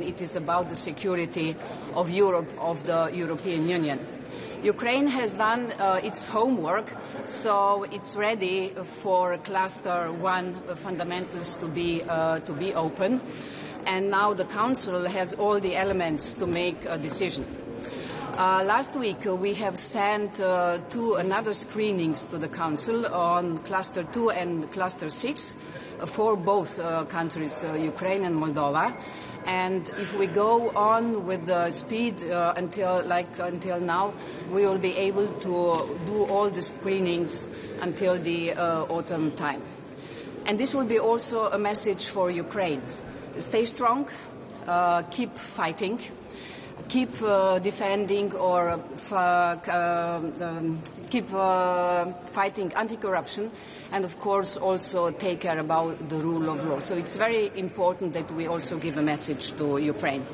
It is about the security of Europe, of the European Union. Ukraine has done its homework, so it's ready for Cluster 1 fundamentals to be open. And now the Council has all the elements to make a decision. Last week we have sent two another screenings to the Council on Cluster 2 and Cluster 6 for both countries, Ukraine and Moldova. And if we go on with the speed until now, we will be able to do all the screenings until the autumn time. And this will be also a message for Ukraine. Stay strong, keep fighting, keep defending or keep fighting anti-corruption, and of course also take care about the rule of law. So it's very important that we also give a message to Ukraine.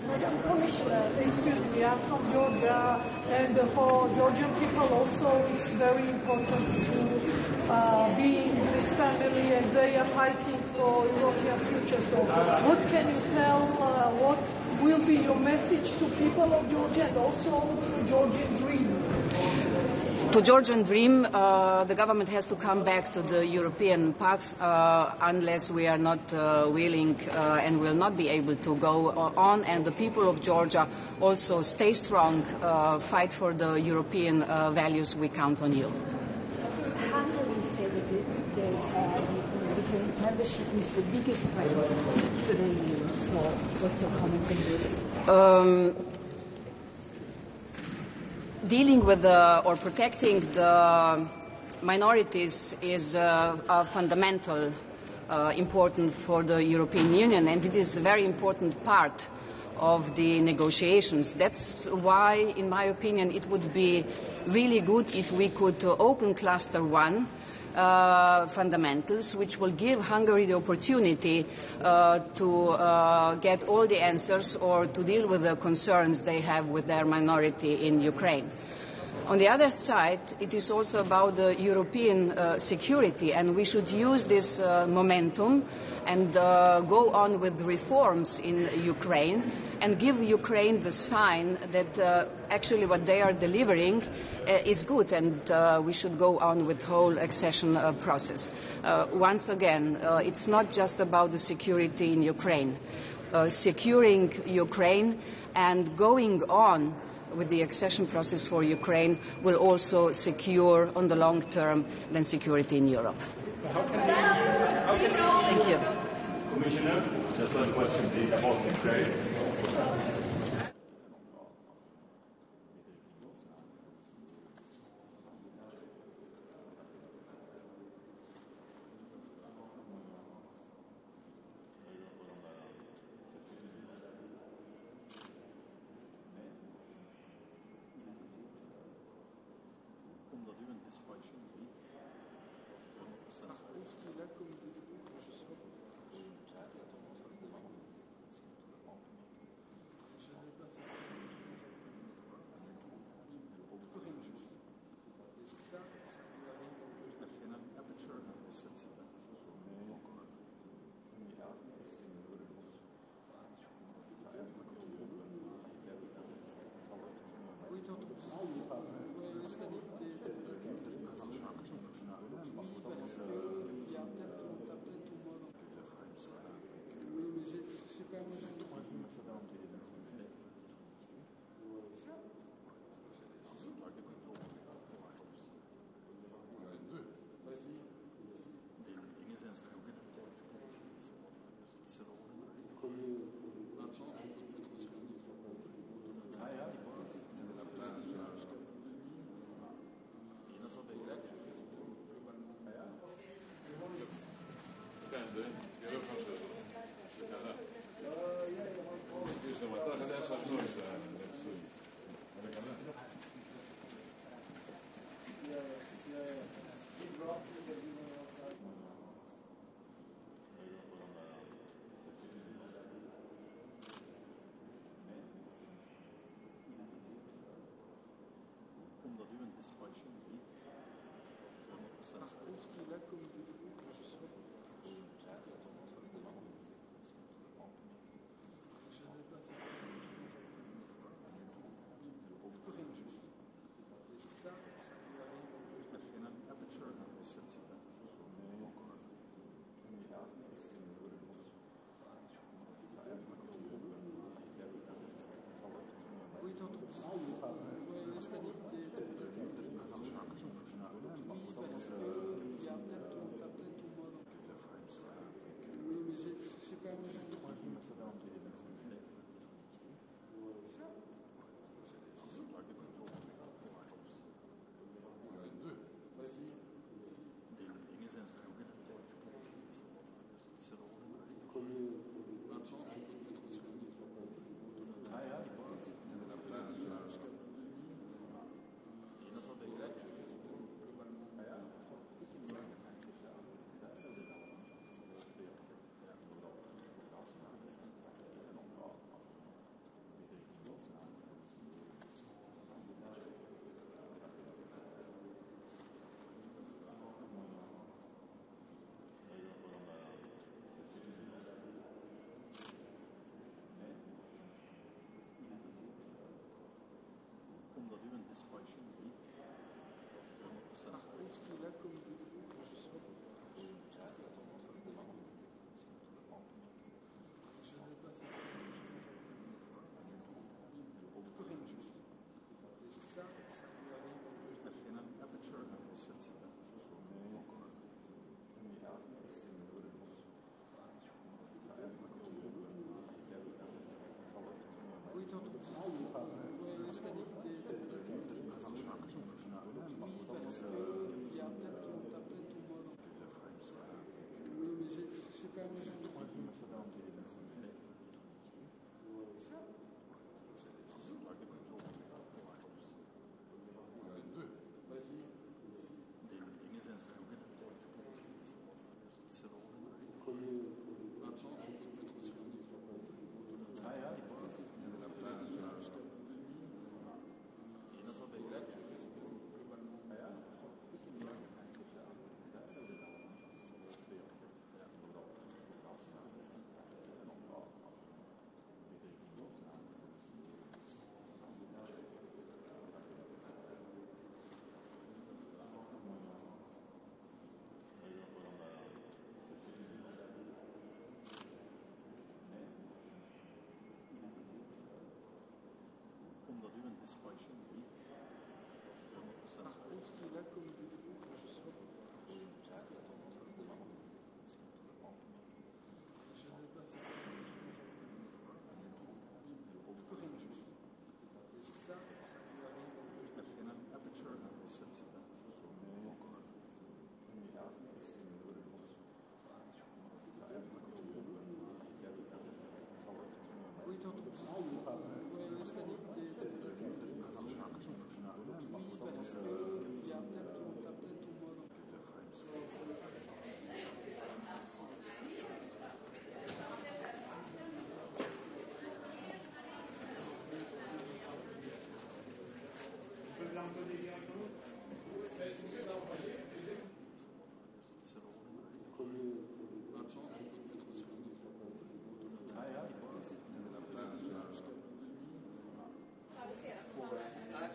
Madam Commissioner, excuse me, I'm from Georgia, and for Georgian people also it's very important to be in this family, and they are fighting for European future. So what can you tell, what will be your message to people of Georgia and also to Georgian dream? To Georgian dream, the government has to come back to the European path unless we are not willing and will not be able to go on. And the people of Georgia also stay strong, fight for the European values. We count on you. Hungary said that Ukraine's membership is the biggest threat to the EU. So what's your comment on this? Dealing with or protecting the minorities is fundamental, important for the European Union, and it is a very important part of the negotiations. That's why, in my opinion, it would be really good if we could open Cluster 1 fundamentals, which will give Hungary the opportunity to get all the answers or to deal with the concerns they have with their minority in Ukraine. On the other side, it is also about the European security, and we should use this momentum and go on with reforms in Ukraine and give Ukraine the sign that actually what they are delivering is good, and we should go on with the whole accession process. Once again, it's not just about the security in Ukraine. Securing Ukraine and going on with the accession process for Ukraine will also secure, on the long term, then security in Europe. Thank you. Commissioner, just one question, please, about Ukraine.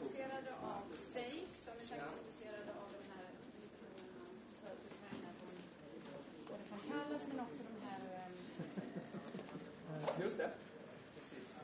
Intresserade av SAFE, de är säkert intresserade av den här stöd till Ukraina från Kallas, men också de här... Just det, precis.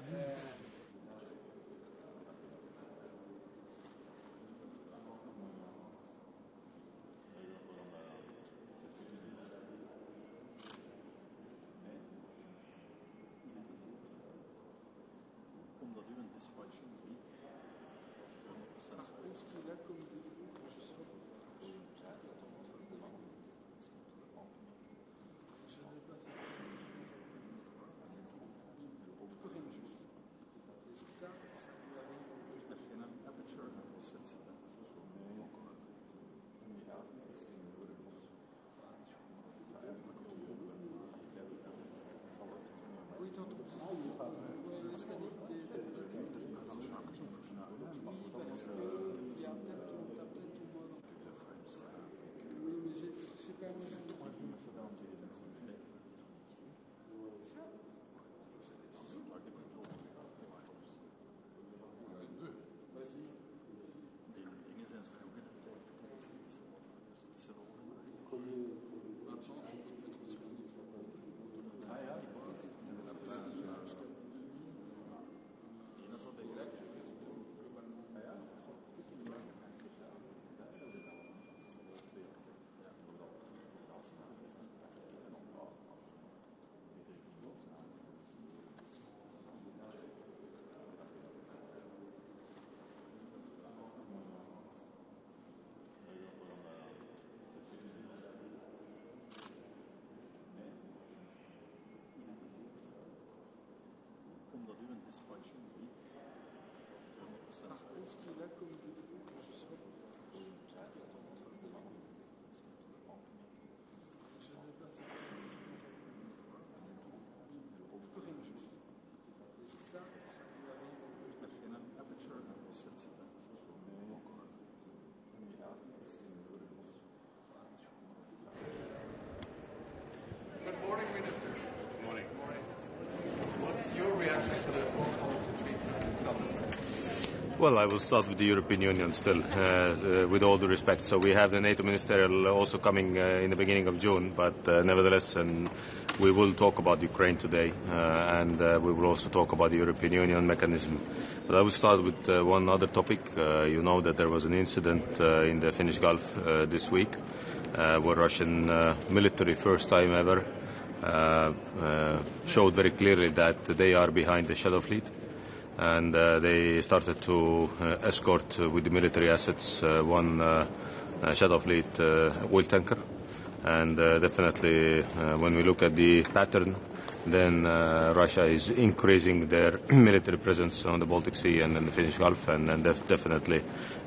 Well, I will start with the European Union still, with all due respect. So we have the NATO ministerial also coming in the beginning of June, but nevertheless, and we will talk about Ukraine today, and we will also talk about the European Union mechanism. But I will start with one other topic. You know that there was an incident in the Finnish Gulf this week, where Russian military, first time ever, showed very clearly that they are behind the Shadow Fleet. And they started to escort with the military assets one Shadow Fleet oil tanker. And definitely, when we look at the pattern, then Russia is increasing their military presence on the Baltic Sea and in the Finnish Gulf. And definitely,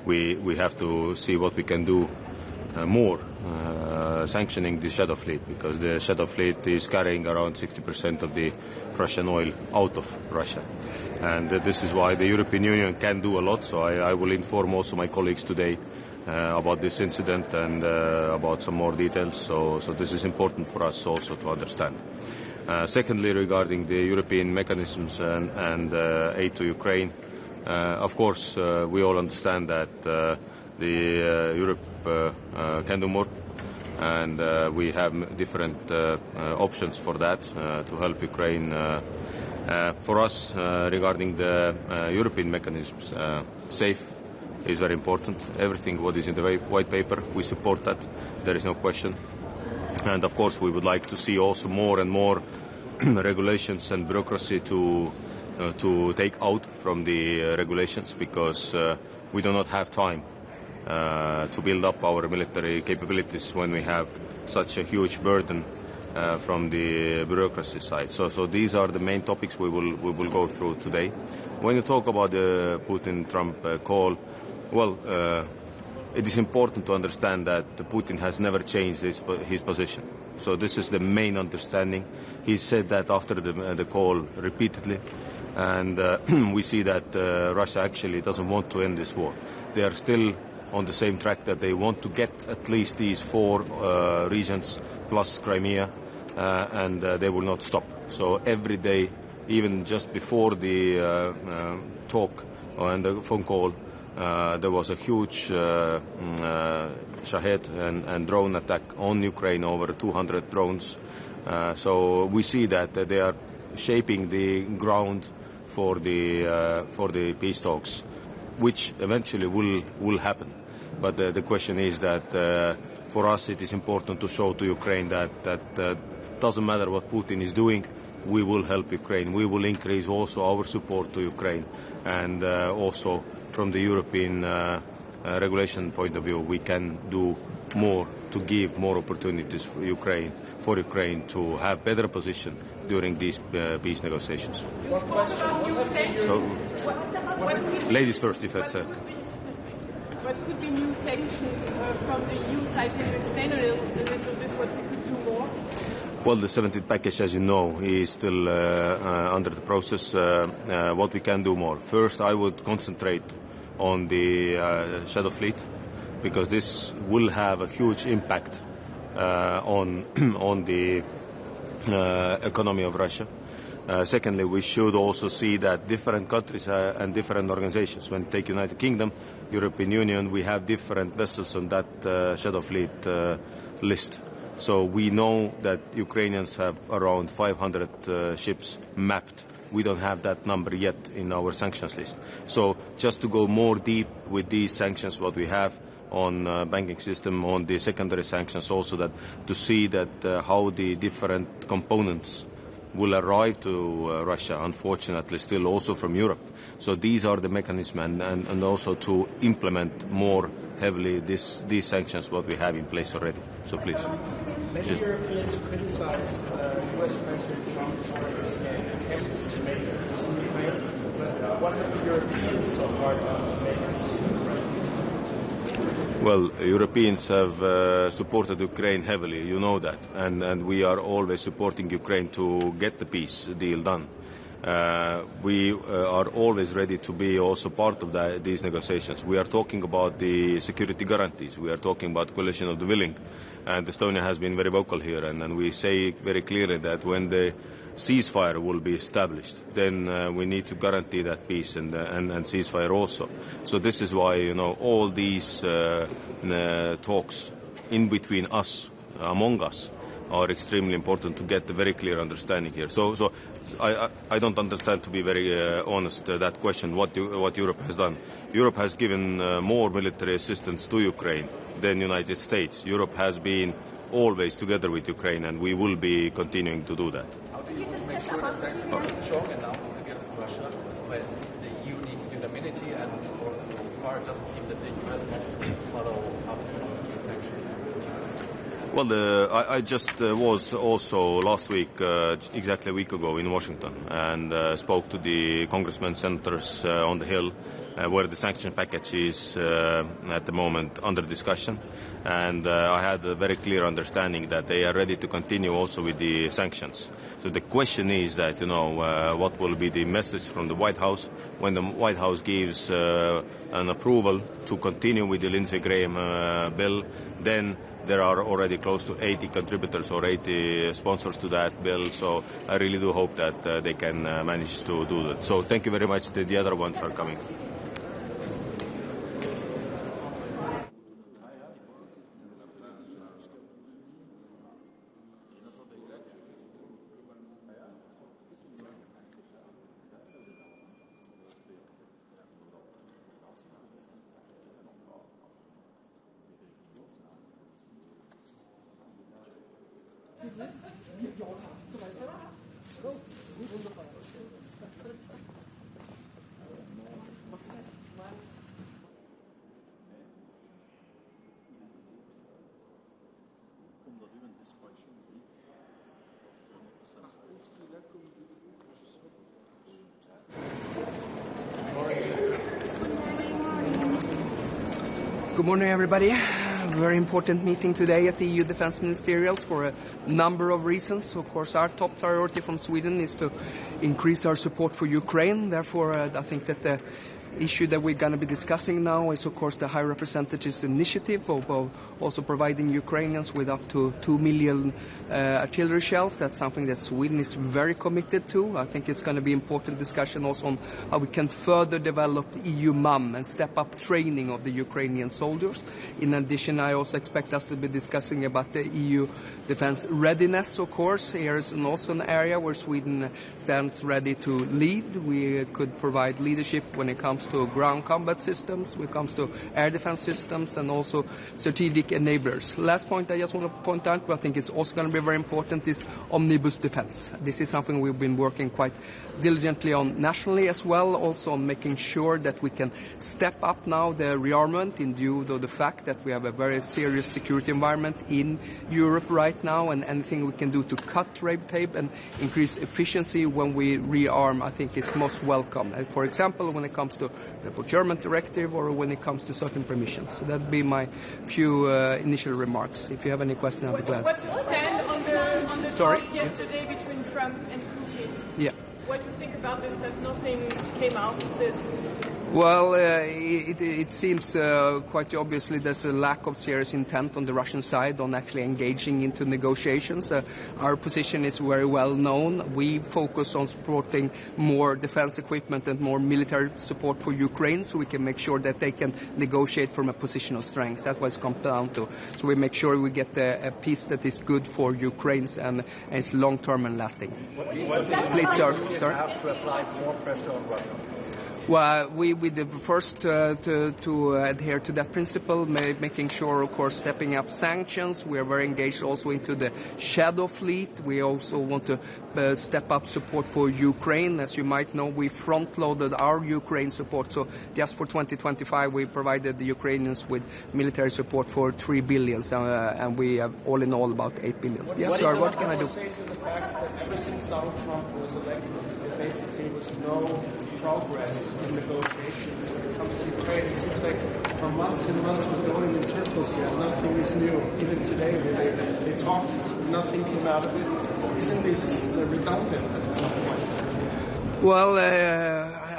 we have to see what we can do more, sanctioning the Shadow Fleet, because the Shadow Fleet is carrying around 60% of the Russian oil out of Russia. And this is why the European Union can do a lot. So I will inform also my colleagues today about this incident and about some more details. So this is important for us also to understand. Secondly, regarding the European mechanisms and aid to Ukraine, of course, we all understand that Europe can do more, and we have different options for that to help Ukraine. For us, regarding the European mechanisms, SAFE is very important. Everything what is in the white paper, we support that. There is no question. And of course, we would like to see also more and more regulations and bureaucracy to take out from the regulations, because we do not have time to build up our military capabilities when we have such a huge burden from the bureaucracy side. So these are the main topics we will go through today. When you talk about the Putin-Trump call, well, it is important to understand that Putin has never changed his position. So this is the main understanding. He said that after the call repeatedly, and we see that Russia actually doesn't want to end this war. They are still on the same track, that they want to get at least these 4 regions plus Crimea, and they will not stop. So every day, even just before the talk and the phone call, there was a huge Shahed and drone attack on Ukraine, over 200 drones. So we see that they are shaping the ground for the peace talks, which eventually will happen. But the question is that for us it is important to show to Ukraine that doesn't matter what Putin is doing, we will help Ukraine. We will increase also our support to Ukraine, and also from the European regulation point of view, we can do more to give more opportunities for Ukraine to have better position during these peace negotiations. You spoke about new sanctions. So, what ladies first, if that's what could be new sanctions from the EU side? Can you explain a little bit what we could do more? Well, the 17th package, as you know, is still under the process. What we can do more. First, I would concentrate on the Shadow Fleet, because this will have a huge impact on the economy of Russia. Secondly, we should also see that different countries and different organizations, when you take United Kingdom, European Union, we have different vessels on that Shadow Fleet list. So we know that Ukrainians have around 500 ships mapped. We don't have that number yet in our sanctions list. So just to go more deep with these sanctions, what we have on banking system, on the secondary sanctions also, that to see that how the different components will arrive to Russia, unfortunately, still also from Europe. So these are the mechanisms, and also to implement more heavily these sanctions what we have in place already. So please. Many Europeans criticize U.S. President Trump for his attempts to make a ceasefire, but what have the Europeans so far done to make peace in Ukraine? Well, Europeans have supported Ukraine heavily, you know that, and we are always supporting Ukraine to get the peace deal done. We are always ready to be also part of these negotiations. We are talking about the security guarantees. We are talking about coalition of the willing. And Estonia has been very vocal here. And we say very clearly that when the ceasefire will be established, then we need to guarantee that peace and ceasefire also. So this is why, you know, all these talks in between us, among us, are extremely important to get a very clear understanding here. So I don't understand, to be very honest, that question, what Europe has done. Europe has given more military assistance to Ukraine than United States. Europe has been always together with Ukraine, and we will be continuing to do that. How do you make sure that sanctions are strong enough against Russia when the EU needs unanimity, and so far it doesn't seem that the US wants to follow up on the sanctions? Well, I just was also last week, exactly a week ago, in Washington, and spoke to the congressmen, senators on the Hill, where the sanction package is at the moment under discussion. And I had a very clear understanding that they are ready to continue also with the sanctions. So the question is that, you know, what will be the message from the White House when the White House gives an approval to continue with the Lindsey Graham bill. Then there are already close to 80 contributors or 80 sponsors to that bill. So I really do hope that they can manage to do that. So thank you very much. The other ones are coming. Good morning, everybody. Very important meeting today at the EU Defence Ministerials for a number of reasons. Of course, our top priority from Sweden is to increase our support for Ukraine. Therefore, I think that the issue that we're going to be discussing now is, of course, the High Representative's initiative of also providing Ukrainians with up to 2 million artillery shells. That's something that Sweden is very committed to. I think it's going to be important discussion also on how we can further develop EU MUM and step up training of the Ukrainian soldiers. In addition, I also expect us to be discussing about the EU defense readiness, of course. Here is also an area where Sweden stands ready to lead. We could provide leadership when it comes to ground combat systems, when it comes to air defense systems, and also strategic enablers. Last point I just want to point out, I think is also going to be very important, is omnibus defense. This is something we've been working quite diligently on nationally as well, also on making sure that we can step up now the rearmament in view of the fact that we have a very serious security environment in Europe right now, and anything we can do to cut red tape and increase efficiency when we rearm, I think is most welcome. For example, when it comes to the procurement directive or when it comes to certain permissions. So that would be my few initial remarks. If you have any questions, I'll be glad. What's your stand on the talks yesterday between Trump and Putin? Yeah. What do you think about this, that nothing came out of this? Well, it seems quite obviously there's a lack of serious intent on the Russian side on actually engaging into negotiations. Our position is very well known. We focus on supporting more defense equipment and more military support for Ukraine so we can make sure that they can negotiate from a position of strength. That's what it's come down to. So we make sure we get a peace that is good for Ukraine and is long-term and lasting. Please, sir. Sorry? Have to apply more pressure on Russia. Well, we the first to adhere to that principle, making sure, of course, stepping up sanctions. We are very engaged also into the shadow fleet. We also want to step up support for Ukraine. As you might know, we front-loaded our Ukraine support. So just for 2025, we provided the Ukrainians with military support for 3 billion, and we have all in all about 8 billion. Yes, sir, what can I do? Say to the fact that ever since Donald Trump was elected, basically was no progress in negotiations when it comes to Ukraine. It seems like for months and months we're going in circles here. Nothing is new. Even today they talked, nothing came out of it. Isn't this redundant at some point? Well,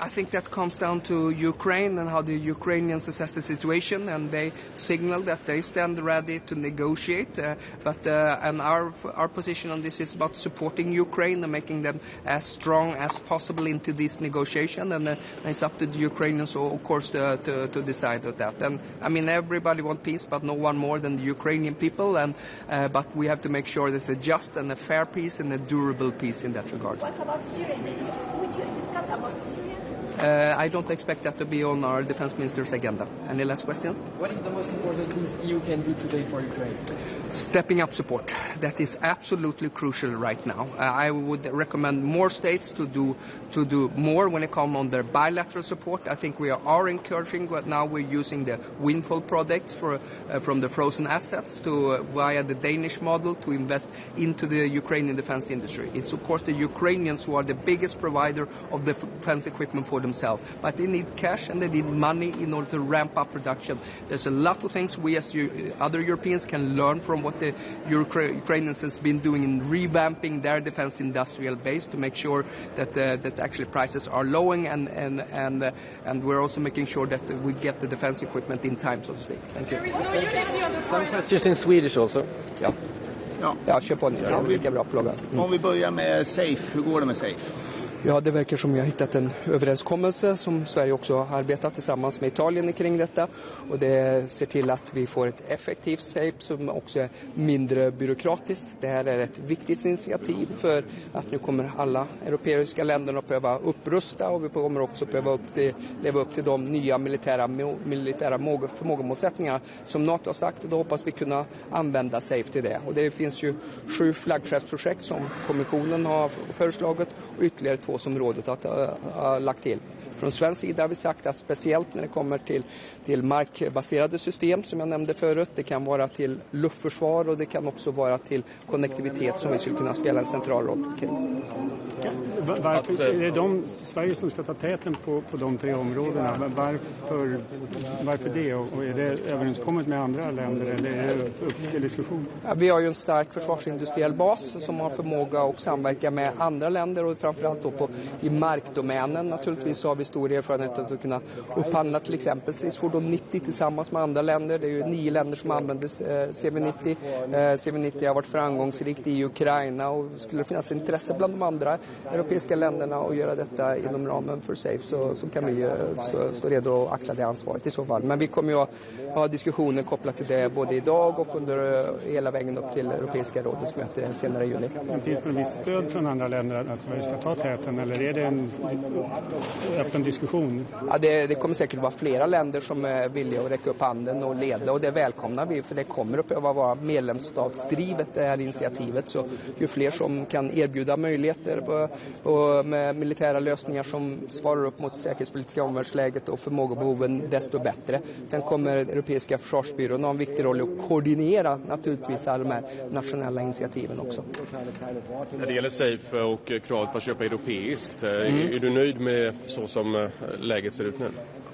I think that comes down to Ukraine and how the Ukrainians assess the situation, and they signal that they stand ready to negotiate. And our position on this is about supporting Ukraine and making them as strong as possible into this negotiation. And it's up to the Ukrainians, of course, to decide on that. And I mean, everybody wants peace, but no one more than the Ukrainian people. And but we have to make sure there's a just and a fair peace and a durable peace in that regard. What about Syria? Would you discuss about Syria? I don't expect that to be on our defense minister's agenda. Any last question? What is the most important thing EU can do today for Ukraine? Stepping up support. That is absolutely crucial right now. I would recommend more states to do more when it comes on their bilateral support. I think we are encouraging, but now we're using the windfall products from the frozen assets via the Danish model to invest into the Ukrainian defense industry. It's of course the Ukrainians who are the biggest provider of the defense equipment for themselves, but they need cash and they need money in order to ramp up production. There's a lot of things we as other Europeans can learn from what the Ukrainians has been doing in revamping their defense industrial base to make sure that actually prices are lowering and we're also making sure that we get the defense equipment in time, so to speak. Thank you. There is no unity on the Some questions in Swedish also. Ja, kör på nu. Ja, lika bra plugga. Om vi börjar med SAFE, hur går det med SAFE? Ja, det verkar som vi har hittat en överenskommelse som Sverige också har arbetat tillsammans med Italien kring detta. Och det ser till att vi får ett effektivt SAFE som också är mindre byråkratiskt. Det här är ett viktigt initiativ för att nu kommer alla europeiska länderna att behöva upprusta och vi kommer också behöva leva upp till de nya militära förmågemålsättningar som NATO har sagt, och då hoppas vi kunna använda SAFE till det. Och det finns ju 7 flaggskeppsprojekt som kommissionen har föreslagit och ytterligare 2 som rådet har lagt till. Från svensk sida har vi sagt att speciellt när det kommer till markbaserade system som jag nämnde förut, det kan vara till luftförsvar och det kan också vara till konnektivitet som vi skulle kunna spela en central roll kring. Varför är det Sverige som ska ta täten på de 3 områdena? Varför det? Och är det överenskommet med andra länder eller är det upp till diskussion? Ja, vi har ju en stark försvarsindustriell bas som har förmåga att samverka med andra länder och framförallt då i markdomänen. Naturligtvis har vi stor erfarenhet att kunna upphandla till exempel stridsfordon 90 tillsammans med andra länder. Det är ju 9 länder som använder CV90. CV90 har varit framgångsrikt i Ukraina och skulle det finnas intresse bland de andra europeiska länderna att göra detta inom ramen för SAFE så kan vi stå redo att axla det ansvaret i så fall. Men vi kommer ju ha diskussioner kopplat till det både idag och under hela vägen upp till Europeiska rådets möte senare i juni. Men finns det en viss stöd från andra länder att Sverige ska ta täten eller är det en öppen diskussion? Ja, det kommer säkert vara flera länder som är villiga att räcka upp handen och leda och det välkomnar vi för det kommer att behöva vara medlemsstatsdrivet det här initiativet, så ju fler som kan erbjuda möjligheter och med militära lösningar som svarar upp mot säkerhetspolitiska omvärldsläget och förmågebehoven desto bättre. Sen kommer Europeiska försvarsbyrån ha en viktig roll att koordinera naturligtvis alla de här nationella initiativen också. När det gäller SAFE och kravet på att köpa europeiskt, är du nöjd med så som läget ser ut nu?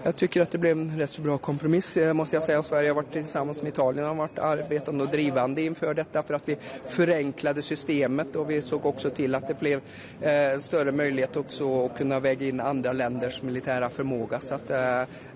Jag tycker att det blev en rätt så bra kompromiss, måste jag säga. Sverige har varit tillsammans med Italien har varit arbetande och drivande inför detta för att vi förenklade systemet och vi såg också till att det blev större möjlighet också att kunna väga in andra länders militära förmåga. Så att,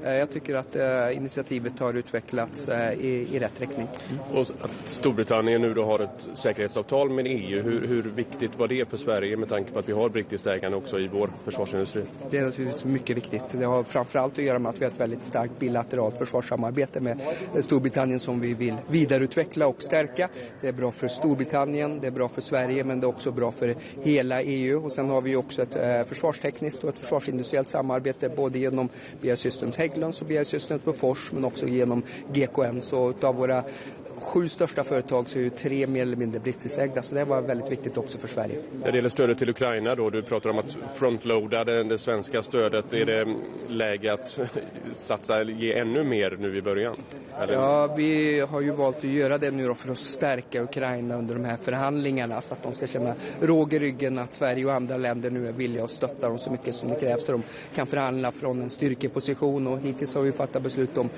jag tycker att initiativet har utvecklats i rätt riktning. Och att Storbritannien nu då har ett säkerhetsavtal med EU, hur viktigt var det för Sverige med tanke på att vi har brittiskt ägande också i vår försvarsindustri? Det är naturligtvis mycket viktigt. Det har framförallt att göra med att vi har ett väldigt starkt bilateralt försvarssamarbete med Storbritannien som vi vill vidareutveckla och stärka. Det är bra för Storbritannien, det är bra för Sverige men det är också bra för hela EU. Och sen har vi också ett försvarstekniskt och ett försvarsindustriellt samarbete både genom BAE Systems Hägglunds och BAE Systems Bofors men också genom GKN. Så utav våra 7 största företag så är ju 3 mer eller mindre brittisägda, så det var väldigt viktigt också för Sverige. När det gäller stödet till Ukraina då, du pratar om att frontloada det svenska stödet. Är det läge att satsa, ge ännu mer nu i början? Eller? Ja, vi har ju valt att göra det nu då för att stärka Ukraina under de här förhandlingarna så att de ska känna råg i ryggen att Sverige och andra länder nu är villiga att stötta dem så mycket som det krävs så de kan förhandla från en styrkeposition, och hittills har vi fattat beslut om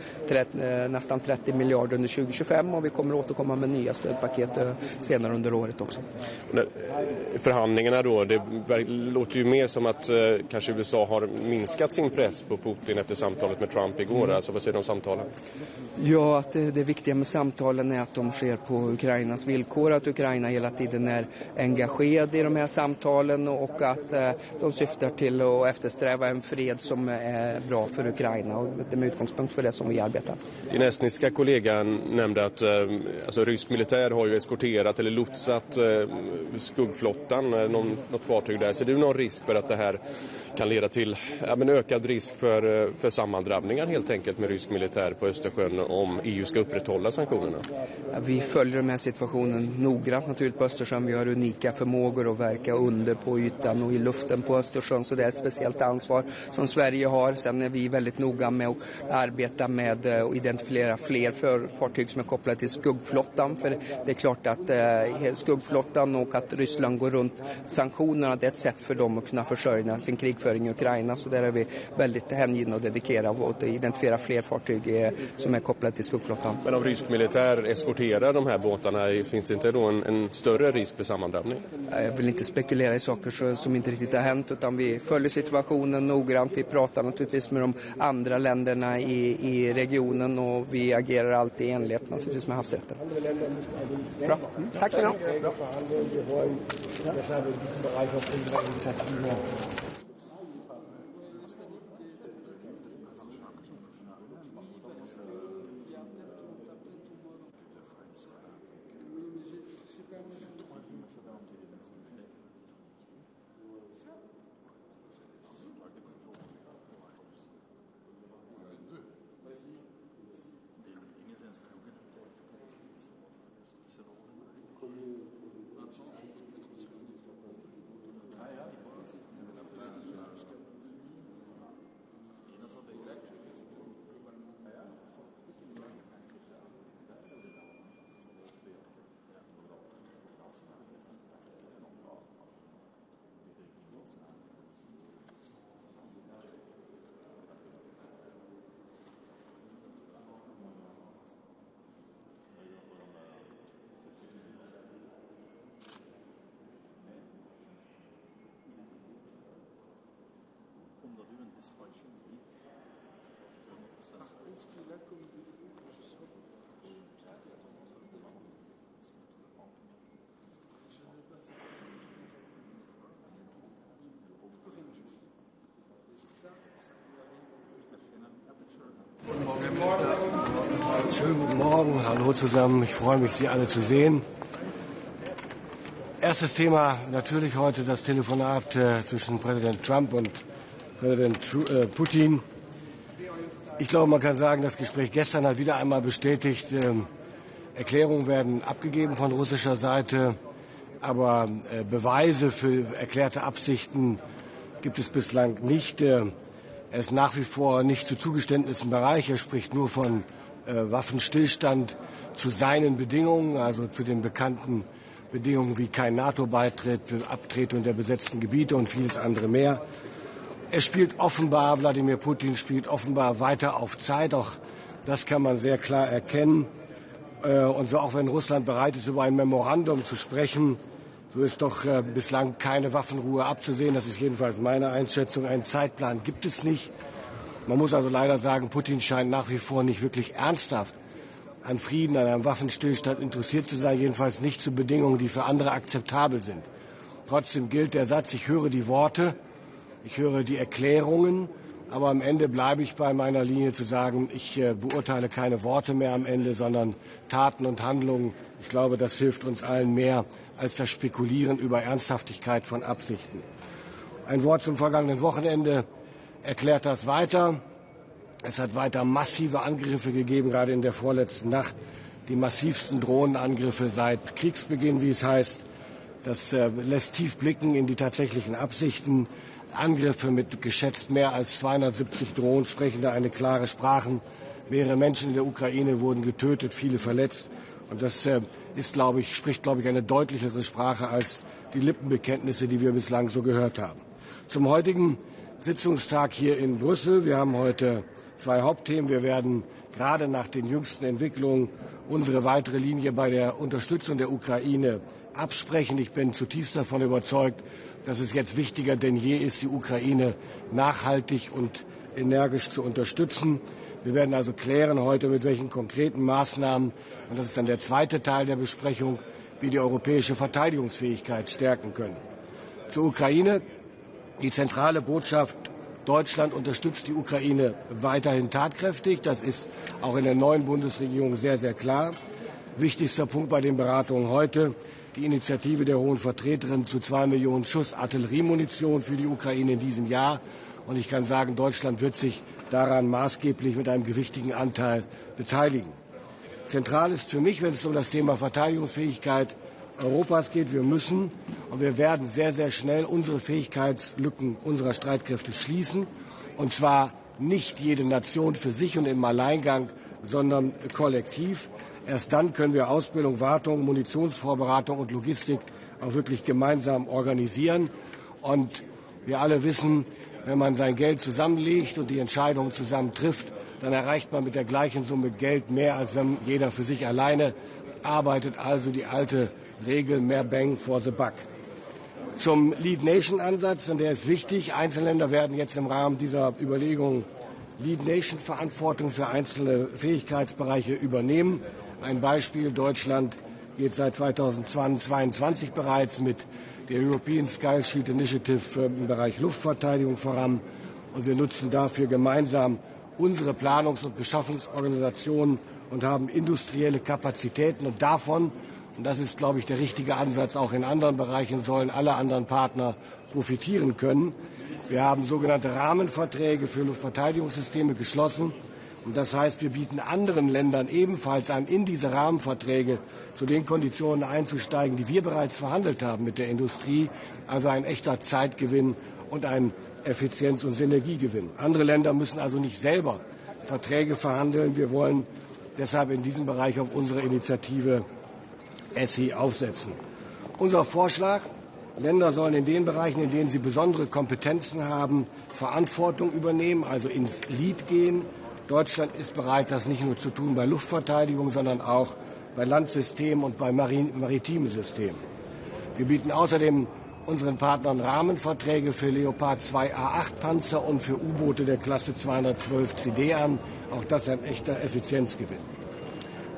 nästan 30 miljarder under 2025 och vi kommer återkomma med nya stödpaket senare under året också. Förhandlingarna då, det låter ju mer som att kanske USA har minskat sin press på Putin efter samtalet med Trump igår. Alltså vad säger du om samtalen? Ja, att det viktiga med samtalen är att de sker på Ukrainas villkor, att Ukraina hela tiden är engagerad i de här samtalen och att de syftar till att eftersträva en fred som är bra för Ukraina, och det är med utgångspunkt för det som vi arbetar. Din estniska kollega nämnde att alltså, rysk militär har ju eskorterat eller lotsat skuggflottan, något fartyg där. Ser du någon risk för att det här kan leda till ökad risk för sammandrabbningar helt enkelt med rysk militär på Östersjön om EU ska upprätthålla sanktionerna? Ja, vi följer den här situationen noggrant naturligt på Östersjön. Vi har unika förmågor att verka under på ytan och i luften på Östersjön, så det är ett speciellt ansvar som Sverige har. Sen är vi väldigt noga med att arbeta med att identifiera fler fartyg som är kopplade till skuggflottan, för det är klart att skuggflottan och att Ryssland går runt sanktionerna, det är ett sätt för dem att kunna försörja sin krigföring i Ukraina, så där är vi väldigt hängivna och dedikerade att identifiera fler fartyg som är kopplade till skuggflottan. Men om rysk militär eskorterar de här båtarna, finns det inte då en större risk för sammandrabbning? Jag vill inte spekulera i saker som inte riktigt har hänt, utan vi följer situationen noggrant. Vi pratar naturligtvis med de andra länderna i regionen och vi agerar alltid i enlighet naturligtvis med havsrätten. Bra. Tack så mycket. Schönen guten Morgen, hallo zusammen. Ich freue mich, Sie alle zu sehen. Erstes Thema natürlich heute das Telefonat zwischen Präsident Trump und Präsident Putin. Ich glaube, man kann sagen, das Gespräch gestern hat wieder einmal bestätigt, Erklärungen werden abgegeben von russischer Seite, aber Beweise für erklärte Absichten gibt es bislang nicht. Er ist nach wie vor nicht zu Zugeständnissen bereit. Er spricht nur von Waffenstillstand zu seinen Bedingungen, also zu den bekannten Bedingungen wie kein NATO-Beitritt, Abtretung der besetzten Gebiete und vieles andere mehr. Er spielt offenbar, Wladimir Putin spielt offenbar weiter auf Zeit, auch das kann man sehr klar erkennen. Und so auch wenn Russland bereit ist, über ein Memorandum zu sprechen, so ist doch bislang keine Waffenruhe abzusehen. Das ist jedenfalls meine Einschätzung. Einen Zeitplan gibt es nicht. Man muss also leider sagen, Putin scheint nach wie vor nicht wirklich ernsthaft an Frieden, an einem Waffenstillstand interessiert zu sein, jedenfalls nicht zu Bedingungen, die für andere akzeptabel sind. Trotzdem gilt der Satz, ich höre die Worte, ich höre die Erklärungen, aber am Ende bleibe ich bei meiner Linie zu sagen, ich beurteile keine Worte mehr am Ende, sondern Taten und Handlungen. Ich glaube, das hilft uns allen mehr als das Spekulieren über Ernsthaftigkeit von Absichten. Ein Wort zum vergangenen Wochenende erklärt das weiter. Es hat weiter massive Angriffe gegeben, gerade in der vorletzten Nacht, die massivsten Drohnenangriffe seit Kriegsbeginn, wie es heißt. Das lässt tief blicken in die tatsächlichen Absichten. Angriffe mit geschätzt mehr als 270 Drohnen sprechen da eine klare Sprache. Mehrere Menschen in der Ukraine wurden getötet, viele verletzt. Und das spricht, glaube ich, eine deutlichere Sprache als die Lippenbekenntnisse, die wir bislang so gehört haben. Zum heutigen Sitzungstag hier in Brüssel. Wir haben heute zwei Hauptthemen. Wir werden gerade nach den jüngsten Entwicklungen unsere weitere Linie bei der Unterstützung der Ukraine absprechen. Ich bin zutiefst davon überzeugt, dass es jetzt wichtiger denn je ist, die Ukraine nachhaltig und energisch zu unterstützen. Wir werden also klären heute, mit welchen konkreten Maßnahmen, und das ist dann der zweite Teil der Besprechung, wir die europäische Verteidigungsfähigkeit stärken können. Zur Ukraine. Die zentrale Botschaft: Deutschland unterstützt die Ukraine weiterhin tatkräftig. Das ist auch in der neuen Bundesregierung sehr, sehr klar. Wichtigster Punkt bei den Beratungen heute: die Initiative der Hohen Vertreterin zu 2 Millionen Schuss Artilleriemunition für die Ukraine in diesem Jahr. Und ich kann sagen, Deutschland wird sich daran maßgeblich mit einem gewichtigen Anteil beteiligen. Zentral ist für mich, wenn es um das Thema Verteidigungsfähigkeit Europas geht, wir müssen und wir werden sehr, sehr schnell unsere Fähigkeitslücken unserer Streitkräfte schließen. Und zwar nicht jede Nation für sich und im Alleingang, sondern kollektiv. Erst dann können wir Ausbildung, Wartung, Munitionsvorbereitung und Logistik auch wirklich gemeinsam organisieren. Und wir alle wissen, wenn man sein Geld zusammenlegt und die Entscheidungen zusammen trifft, dann erreicht man mit der gleichen Summe Geld mehr, als wenn jeder für sich alleine arbeitet. Also die alte Regel: mehr Bang for the buck. Zum Lead-Nation-Ansatz, und der ist wichtig. Einzelländer werden jetzt im Rahmen dieser Überlegungen Lead-Nation-Verantwortung für einzelne Fähigkeitsbereiche übernehmen. Ein Beispiel: Deutschland geht seit 2022 bereits mit der European Sky Shield Initiative im Bereich Luftverteidigung voran. Und wir nutzen dafür gemeinsam unsere Planungs- und Beschaffungsorganisationen und haben industrielle Kapazitäten. Und davon, und das ist, glaube ich, der richtige Ansatz, auch in anderen Bereichen sollen alle anderen Partner profitieren können. Wir haben sogenannte Rahmenverträge für Luftverteidigungssysteme geschlossen. Und das heißt, wir bieten anderen Ländern ebenfalls an, in diese Rahmenverträge zu den Konditionen einzusteigen, die wir bereits verhandelt haben mit der Industrie. Also ein echter Zeitgewinn und ein Effizienz- und Synergiegewinn. Andere Länder müssen also nicht selber Verträge verhandeln. Wir wollen deshalb in diesem Bereich auf unsere Initiative ESSI aufsetzen. Unser Vorschlag: Länder sollen in den Bereichen, in denen sie besondere Kompetenzen haben, Verantwortung übernehmen, also ins Lead gehen. Deutschland ist bereit, das nicht nur zu tun bei Luftverteidigung, sondern auch bei Landsystemen und bei maritimen Systemen. Wir bieten außerdem unseren Partnern Rahmenverträge für Leopard 2 A8-Panzer und für U-Boote der Klasse 212 CD an. Auch das ein echter Effizienzgewinn.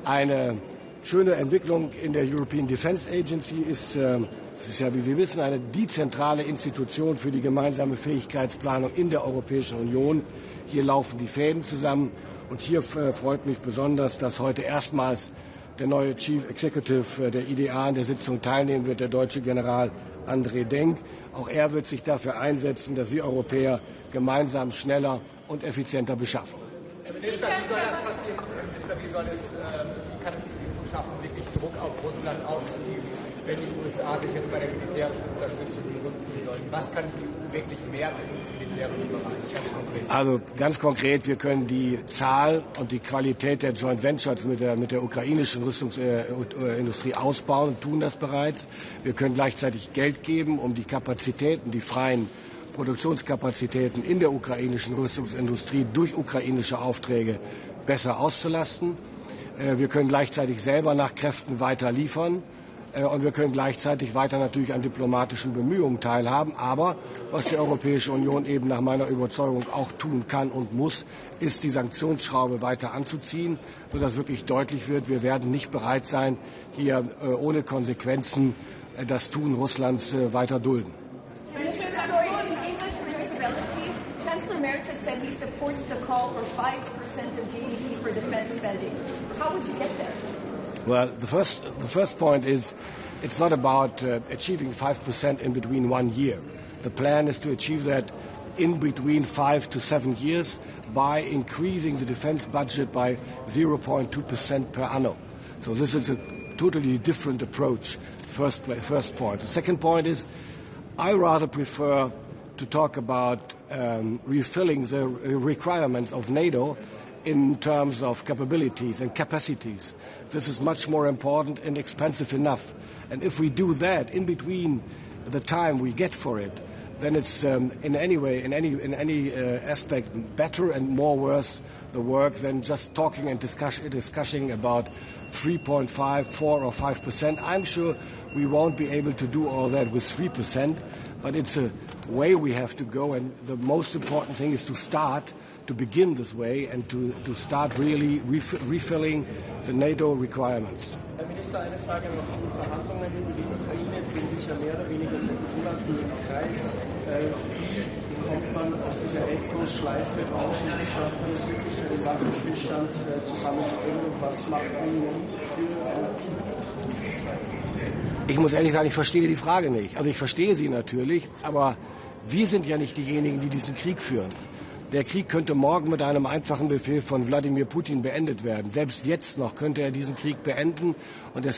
Eine schöne Entwicklung in der European Defence Agency ist, es ist ja, wie Sie wissen, die zentrale Institution für die gemeinsame Fähigkeitsplanung in der Europäischen Union. Hier laufen die Fäden zusammen. Und hier freut mich besonders, dass heute erstmals der neue Chief Executive der IDA an der Sitzung teilnehmen wird, der deutsche General André Denk. Auch er wird sich dafür einsetzen, dass wir Europäer gemeinsam schneller und effizienter beschaffen. Herr Minister, wie soll das passieren? Wie kann es schaffen, wirklich Druck auf Russland auszuüben, wenn die USA sich jetzt bei der militärischen Unterstützung zurückziehen sollten? Was kann die EU wirklich mehr im militärischen Bereich? Ganz konkret. Also ganz konkret, wir können die Zahl und die Qualität der Joint Ventures mit der ukrainischen Rüstungsindustrie ausbauen und tun das bereits. Wir können gleichzeitig Geld geben, um die Kapazitäten, die freien Produktionskapazitäten in der ukrainischen Rüstungsindustrie durch ukrainische Aufträge besser auszulasten. Wir können gleichzeitig selber nach Kräften weiter liefern. Und wir können gleichzeitig weiter natürlich an diplomatischen Bemühungen teilhaben. Aber was die Europäische Union eben nach meiner Überzeugung auch tun kann und muss, ist die Sanktionsschraube weiter anzuziehen, sodass wirklich deutlich wird, wir werden nicht bereit sein, hier ohne Konsequenzen das Tun Russlands weiter dulden. Chancellor Merz has said he supports the call for 5% of GDP for defense spending. How would you get there? Well, the first point is it's not about achieving 5% in between 1 year. The plan is to achieve that in between 5 to 7 years by increasing the defense budget by 0.2% per annum. So this is a totally different approach, first point. The second point is I rather prefer to talk about refilling the requirements of NATO in terms of capabilities and capacities. This is much more important and expensive enough. And if we do that in between the time we get for it, then it's in any aspect better and more worth the work than just talking and discussing about 3.5, 4 or 5%. I'm sure we won't be able to do all that with 3%, but it's a way we have to go, and the most important thing is to begin this way and to start really refilling the NATO requirements. Herr Minister, eine Frage noch. Die Verhandlungen über die Ukraine drehen sich ja mehr oder weniger seit Monaten im Kreis. Wie kommt man aus dieser Endlosschleife raus und wie schafft man es wirklich, den Waffenstillstand zusammenzubringen? Und was macht man für Ich muss ehrlich sagen, ich verstehe die Frage nicht. Also ich verstehe sie natürlich, aber wir sind ja nicht diejenigen, die diesen Krieg führen. Der Krieg könnte morgen mit einem einfachen Befehl von Wladimir Putin beendet werden. Selbst jetzt noch könnte er diesen Krieg beenden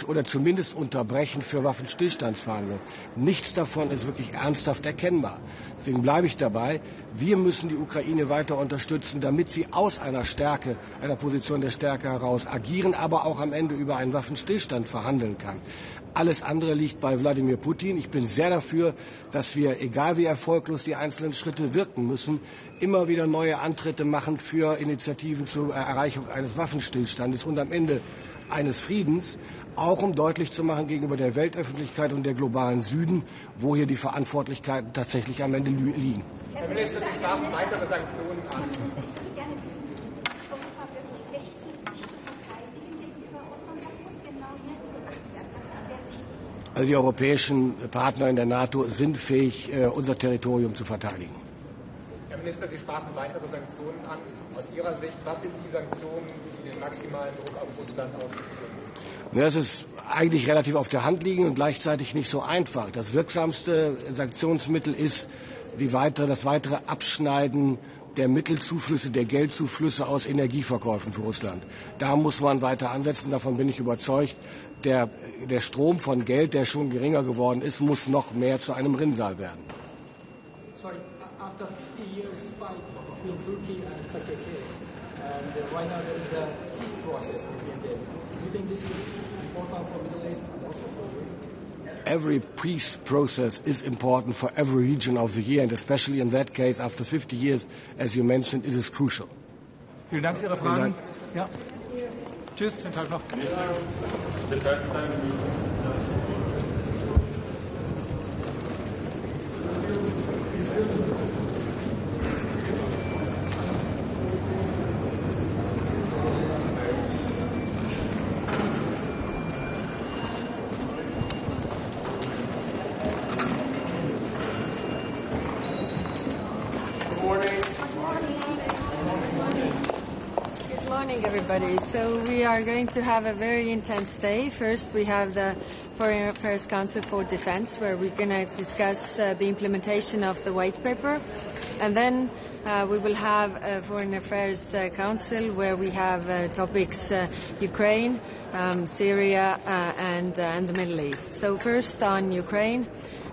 oder zumindest unterbrechen für Waffenstillstandsverhandlungen. Nichts davon ist wirklich ernsthaft erkennbar. Deswegen bleibe ich dabei. Wir müssen die Ukraine weiter unterstützen, damit sie aus einer Position der Stärke heraus agieren, aber auch am Ende über einen Waffenstillstand verhandeln kann. Alles andere liegt bei Wladimir Putin. Ich bin sehr dafür, dass wir, egal wie erfolglos die einzelnen Schritte wirken müssen, immer wieder neue Antritte machen für Initiativen zur Erreichung eines Waffenstillstandes und am Ende eines Friedens, auch um deutlich zu machen gegenüber der Weltöffentlichkeit und der globalen Süden, wo hier die Verantwortlichkeiten tatsächlich am Ende liegen. Herr Minister, Sie sprachen weitere Sanktionen an. Also die europäischen Partner in der NATO sind fähig, unser Territorium zu verteidigen. Herr Minister, Sie sprachen weitere Sanktionen an. Aus Ihrer Sicht, was sind die Sanktionen, die den maximalen Druck auf Russland ausüben? Das ist eigentlich relativ auf der Hand liegend und gleichzeitig nicht so einfach. Das wirksamste Sanktionsmittel ist das weitere Abschneiden der Mittelzuflüsse, der Geldzuflüsse aus Energieverkäufen für Russland. Da muss man weiter ansetzen, davon bin ich überzeugt. Der Strom von Geld, der schon geringer geworden ist, muss noch mehr zu einem Rinnsal werden. Sorry, after 50 years fight between Turkey and PKK, and right now there is a peace process between them. Do you think this is important for Middle East and also for Europe? Every peace process is important for every region of the year, and especially in that case, after 50 years, as you mentioned, it is crucial. Vielen Dank für Ihre Fragen. Ja. Tschüss, schönen Tag noch. Everybody. So we are going to have a very intense day. First, we have the Foreign Affairs Council for Defense, where we're going to discuss the implementation of the white paper. And then we will have a Foreign Affairs Council where we have topics Ukraine, Syria, and the Middle East. So first on Ukraine.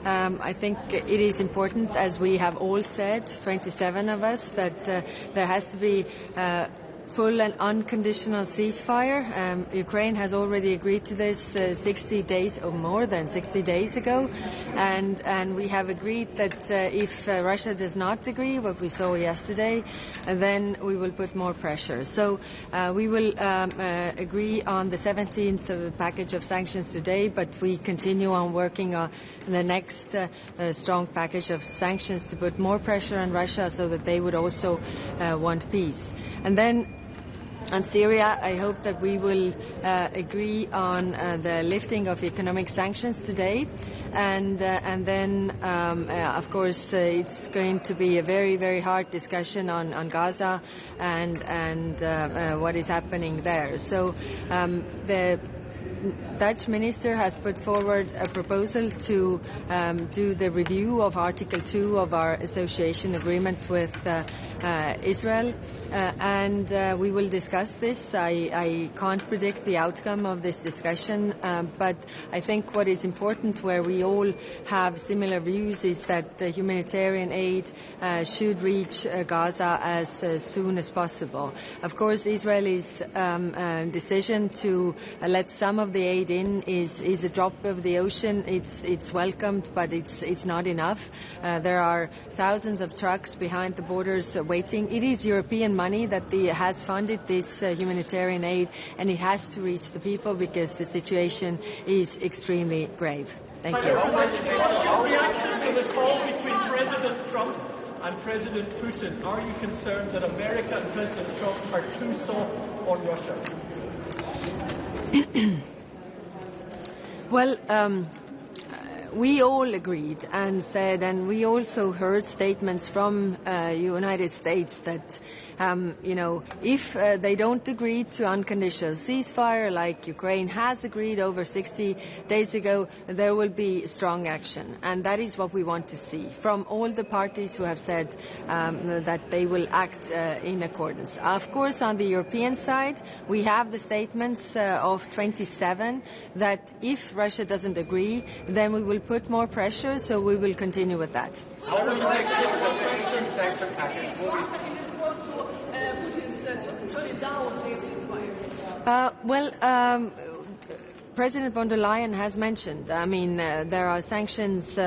I think it is important, as we have all said, 27 of us, that there has to be full and unconditional ceasefire. Ukraine has already agreed to this 60 days or more than 60 days ago, and we have agreed that if Russia does not agree, what we saw yesterday, then we will put more pressure. So we will agree on the 17th package of sanctions today, but we continue on working on the next strong package of sanctions to put more pressure on Russia so that they would also want peace. And then on Syria, I hope that we will agree on the lifting of economic sanctions today, and then, of course, it's going to be a very, very hard discussion on Gaza and what is happening there. So the Dutch minister has put forward a proposal to do the review of Article 2 of our association agreement with Israel. And we will discuss this. I can't predict the outcome of this discussion, but I think what is important, where we all have similar views, is that the humanitarian aid should reach Gaza as soon as possible. Of course, Israel's decision to let some of the aid in is a drop of the ocean. It's welcomed, but it's not enough. There are thousands of trucks behind the borders waiting. It is European money that has funded this humanitarian aid, and it has to reach the people because the situation is extremely grave. Thank you. What's your reaction to the call between President Trump and President Putin? Are you concerned that America and President Trump are too soft on Russia? Well, we all agreed and said, and we also heard statements from United States that, if they don't agree to unconditional ceasefire, like Ukraine has agreed over 60 days ago, there will be strong action. And that is what we want to see from all the parties who have said that they will act in accordance. Of course, on the European side, we have the statements of 27 that if Russia doesn't agree, then we will put more pressure, so we will continue with that. How will you make sure that the sanction package will be... President von der Leyen has mentioned, there are sanctions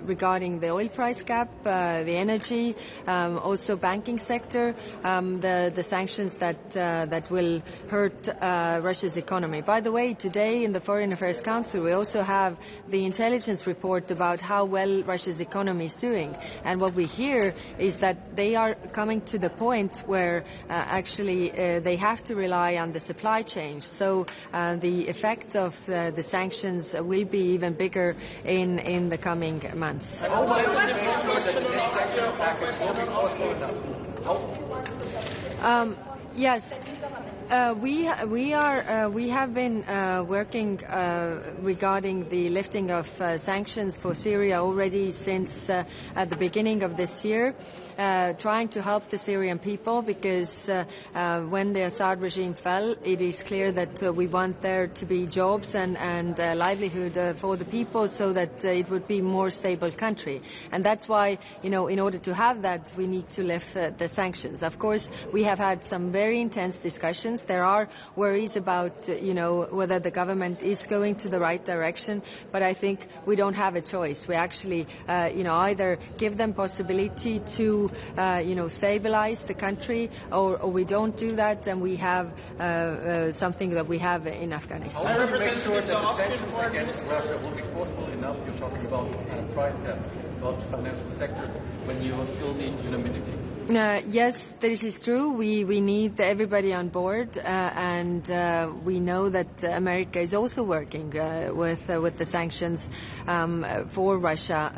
regarding the oil price cap, the energy, also banking sector, the sanctions that will hurt Russia's economy. By the way, today in the Foreign Affairs Council, we also have the intelligence report about how well Russia's economy is doing. And what we hear is that they are coming to the point where they have to rely on the supply chain. So the effect of the sanctions will be even bigger in the coming months. Yes. We have been working regarding the lifting of sanctions for Syria already since at the beginning of this year, trying to help the Syrian people because when the Assad regime fell, it is clear that we want there to be jobs and livelihood for the people so that it would be a more stable country. And that's why, in order to have that, we need to lift the sanctions. Of course, we have had some very intense discussions. There are worries about, whether the government is going to the right direction, but I think we don't have a choice. We actually, either give them possibility to, stabilize the country, or we don't do that, and we have something that we have in Afghanistan. How will you make sure that the sanctions against Russia will be forceful enough? You're talking about price cap, about financial sector, when you still need unanimity. Yes, this is true. We need everybody on board, and we know that America is also working with the sanctions for Russia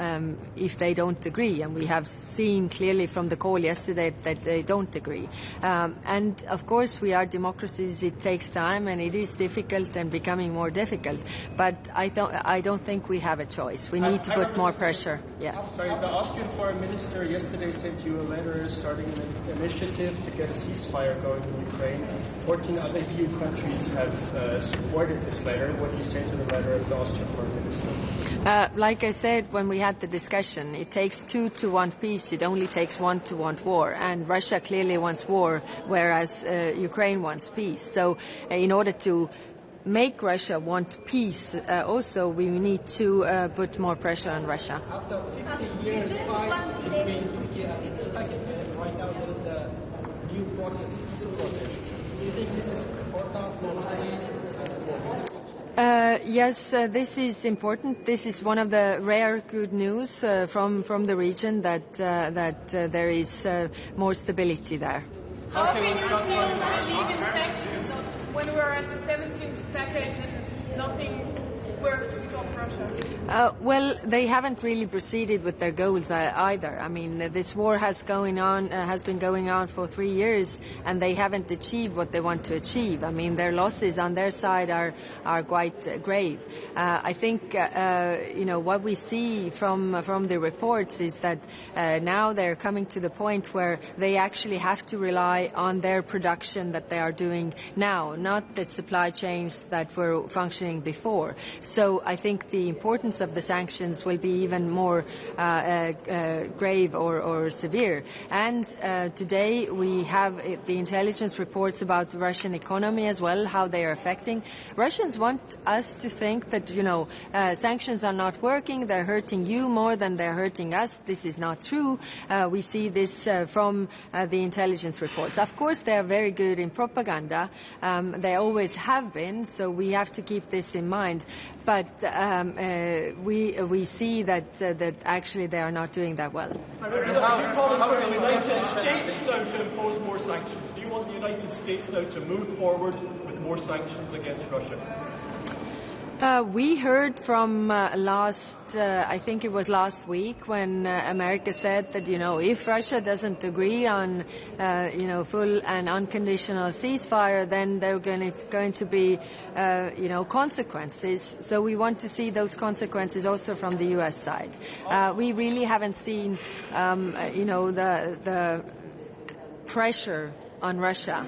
if they don't agree. And we have seen clearly from the call yesterday that they don't agree. And of course, we are democracies. It takes time, and it is difficult and becoming more difficult. But I don't think we have a choice. We need to put more pressure. Yeah. Sorry, the Austrian foreign minister yesterday sent you a letter starting an initiative to get a ceasefire going in Ukraine. 14 other EU countries have supported this letter. What do you say to the letter of the Austrian foreign minister? Like I said when we had the discussion, it takes two to want peace. It only takes one to want war. And Russia clearly wants war, whereas Ukraine wants peace. So in order to make Russia want peace, also we need to put more pressure on Russia. After 50 years fight between Turkey and Turkey, right now there is the new process, peace process. Do you think this is important for the Middle East and for politics? Yes, this is important. This is one of the rare good news from the region that there is more stability there. How can you still believe in sanctions when we're at the 17th package and nothing work to stop Russia? Well, they haven't really proceeded with their goals either. I mean, this war has been going on for 3 years, and they haven't achieved what they want to achieve. I mean, their losses on their side are quite grave. I think what we see from the reports is that now they're coming to the point where they actually have to rely on their production that they are doing now, not the supply chains that were functioning before. So I think the importance of the sanctions will be even more grave or severe. And today we have the intelligence reports about the Russian economy as well, how they are affecting. Russians want us to think that, sanctions are not working, they're hurting you more than they're hurting us. This is not true. We see this from the intelligence reports. Of course, they are very good in propaganda. They always have been, so we have to keep this in mind. But we see that actually they are not doing that well. You're calling for the United States now to impose more sanctions. Do you want the United States now to move forward with more sanctions against Russia? We heard from I think it was last week, when America said that, if Russia doesn't agree on, full and unconditional ceasefire, then there are going to be, consequences. So we want to see those consequences also from the U.S. side. We really haven't seen, the pressure on Russia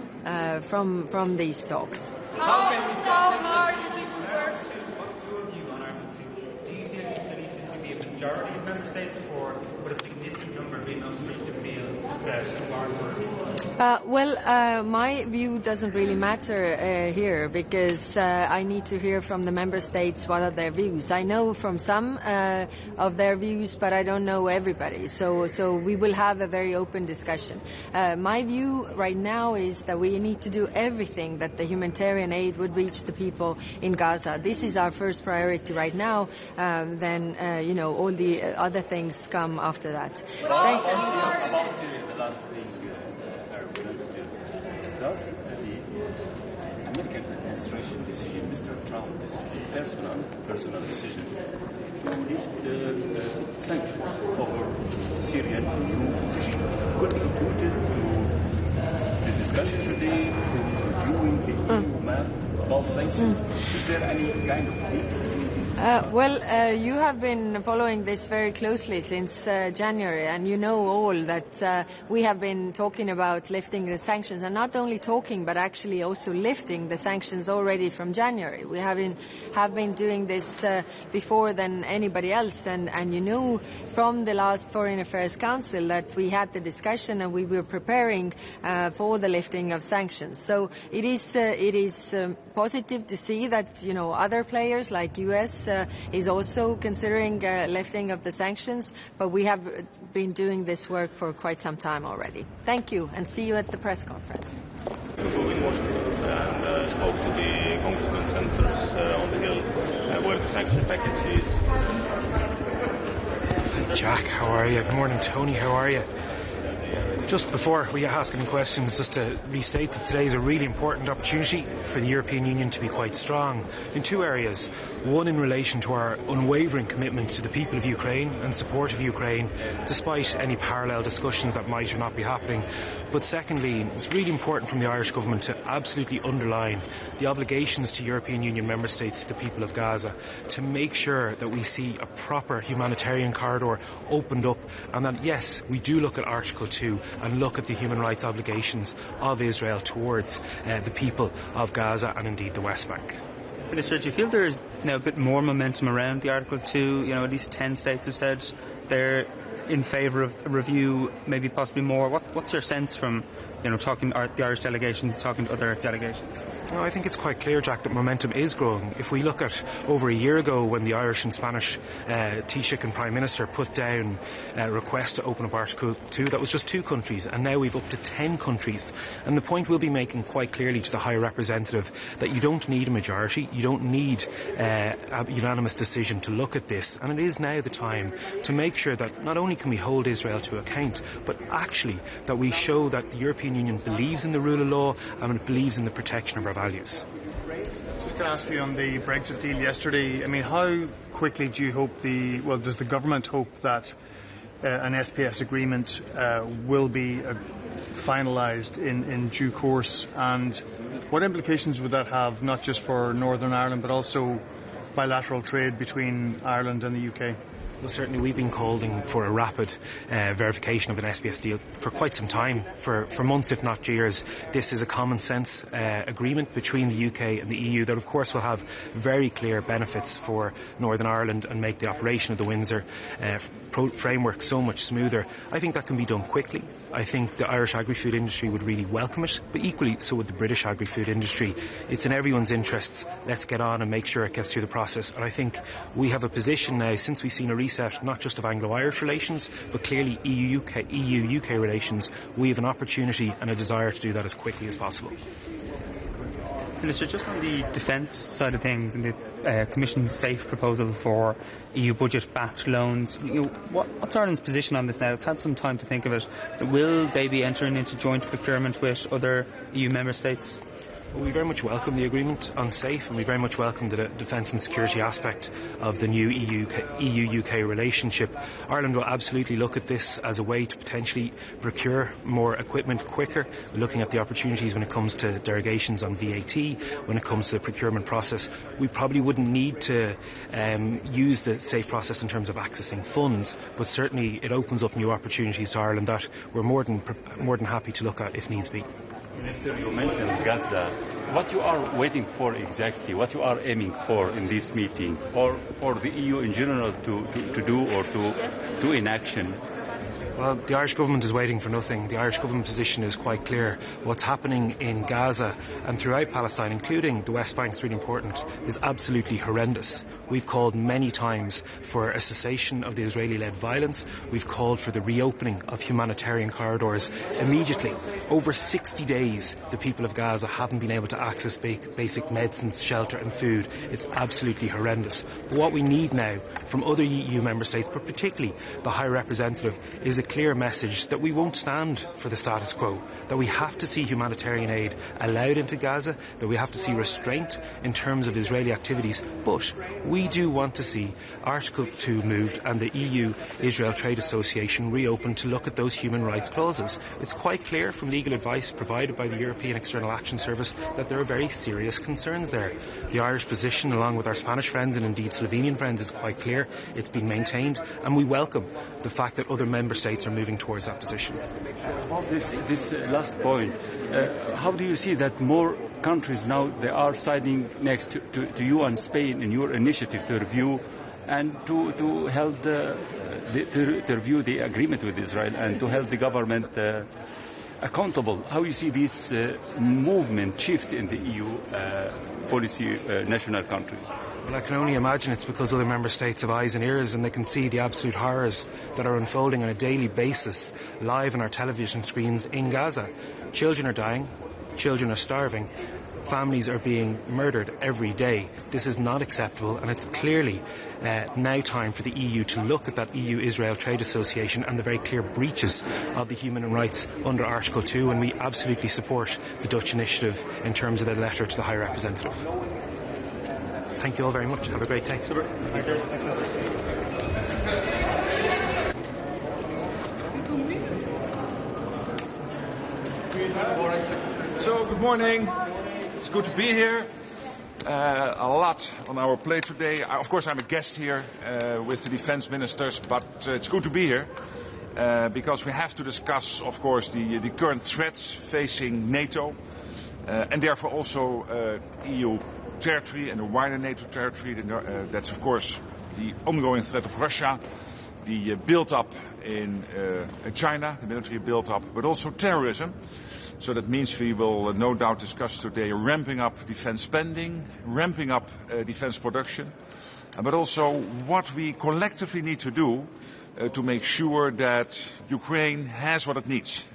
from these talks. How hard is this to work? Majority of member states, or would a significant number be enough to feel that my view doesn't really matter here, because I need to hear from the member states what are their views. I know from some of their views, but I don't know everybody. So we will have a very open discussion. My view right now is that we need to do everything that the humanitarian aid would reach the people in Gaza. This is our first priority right now. Then all the other things come after that. Thank you. The last thing I representative, does the American administration decision, Mr. Trump decision, personal decision, to lift the sanctions over Syrian new regime could be included to the discussion today, to reviewing the EU map about sanctions? Is there any kind of need? You have been following this very closely since January, and you know all that we have been talking about lifting the sanctions, and not only talking, but actually also lifting the sanctions already from January. We have been doing this before than anybody else, and you know from the last Foreign Affairs Council that we had the discussion and we were preparing for the lifting of sanctions. So it is positive to see that other players like US is also considering lifting of the sanctions, but we have been doing this work for quite some time already. Thank you, and see you at the press conference. In Washington and spoke to the congressmen, senators on the Hill where the sanction package is. Jack, how are you? Good morning, Tony, how are you? Just before we ask any questions, just to restate that today is a really important opportunity for the European Union to be quite strong in two areas. One, in relation to our unwavering commitment to the people of Ukraine and support of Ukraine, despite any parallel discussions that might or not be happening. But secondly, it's really important from the Irish government to absolutely underline the obligations to European Union member states, to the people of Gaza, to make sure that we see a proper humanitarian corridor opened up, and that, yes, we do look at Article 2 and look at the human rights obligations of Israel towards the people of Gaza and indeed the West Bank. Minister, do you feel there is now a bit more momentum around the Article 2? At least 10 states have said they're in favour of a review, maybe possibly more. What's your sense from talking the Irish delegations, talking to other delegations? Well, I think it's quite clear, Jack, that momentum is growing. If we look at over a year ago when the Irish and Spanish Taoiseach and Prime Minister put down a request to open up Article 2, that was just 2 countries, and now we've up to 10 countries. And the point we'll be making quite clearly to the High Representative that you don't need a majority, you don't need a unanimous decision to look at this, and it is now the time to make sure that not only can we hold Israel to account, but actually that we show that the European Union believes in the rule of law and it believes in the protection of our values. could ask you on the Brexit deal yesterday, I mean, how quickly do you hope does the government hope that an SPS agreement will be finalised in due course, and what implications would that have, not just for Northern Ireland, but also bilateral trade between Ireland and the UK? Well, certainly we've been calling for a rapid verification of an SPS deal for quite some time, for months if not years. This is a common sense agreement between the UK and the EU that of course will have very clear benefits for Northern Ireland and make the operation of the Windsor framework so much smoother. I think that can be done quickly. I think the Irish agri-food industry would really welcome it, but equally so would the British agri-food industry. It's in everyone's interests. Let's get on and make sure it gets through the process. And I think we have a position now, since we've seen a reset not just of Anglo-Irish relations, but clearly EU-UK relations, we have an opportunity and a desire to do that as quickly as possible. Minister, just on the defence side of things and the Commission's SAFE proposal for EU budget-backed loans, what's Ireland's position on this now? It's had some time to think of it. Will they be entering into joint procurement with other EU member states? We very much welcome the agreement on SAFE, and we very much welcome the defence and security aspect of the new EU-UK relationship. Ireland will absolutely look at this as a way to potentially procure more equipment quicker. We're looking at the opportunities when it comes to derogations on VAT, when it comes to the procurement process. We probably wouldn't need to use the SAFE process in terms of accessing funds, but certainly it opens up new opportunities to Ireland that we're more than happy to look at if needs be. Minister, you mentioned Gaza. What you are waiting for exactly, what you are aiming for in this meeting, or for the EU in general to do or to enaction? Well, the Irish government is waiting for nothing. The Irish government position is quite clear. What's happening in Gaza and throughout Palestine, including the West Bank, is really important, is absolutely horrendous. We've called many times for a cessation of the Israeli-led violence. We've called for the reopening of humanitarian corridors immediately. Over 60 days, the people of Gaza haven't been able to access basic medicines, shelter and food. It's absolutely horrendous. But what we need now from other EU member states, but particularly the High Representative, is a clear message that we won't stand for the status quo, that we have to see humanitarian aid allowed into Gaza, that we have to see restraint in terms of Israeli activities, but we do want to see Article 2 moved and the EU-Israel Trade Association reopened to look at those human rights clauses. It's quite clear from legal advice provided by the European External Action Service that there are very serious concerns there. The Irish position, along with our Spanish friends and indeed Slovenian friends, is quite clear. It's been maintained, and we welcome the fact that other member states are moving towards that position. About this last point, how do you see that more countries now they are siding next to you and Spain in your initiative to review and to hold to review the agreement with Israel and to hold the government accountable? How you see this movement shift in the EU policy national countries? Well, I can only imagine it's because other member states have eyes and ears and they can see the absolute horrors that are unfolding on a daily basis live on our television screens in Gaza. Children are dying, children are starving, families are being murdered every day. This is not acceptable, and it's clearly now time for the EU to look at that EU-Israel Trade Association and the very clear breaches of the human rights under Article 2, and we absolutely support the Dutch initiative in terms of the letter to the High Representative. Thank you all very much. Have a great day. Super. Thank you. So, good morning. It's good to be here. A lot on our plate today. Of course, I'm a guest here with the defense ministers, but it's good to be here because we have to discuss, of course, the current threats facing NATO and therefore also EU territory and the wider NATO territory. That's, of course, the ongoing threat of Russia, the build-up in China, the military build-up, but also terrorism. So that means we will no doubt discuss today ramping up defense spending, ramping up defense production, but also what we collectively need to do to make sure that Ukraine has what it needs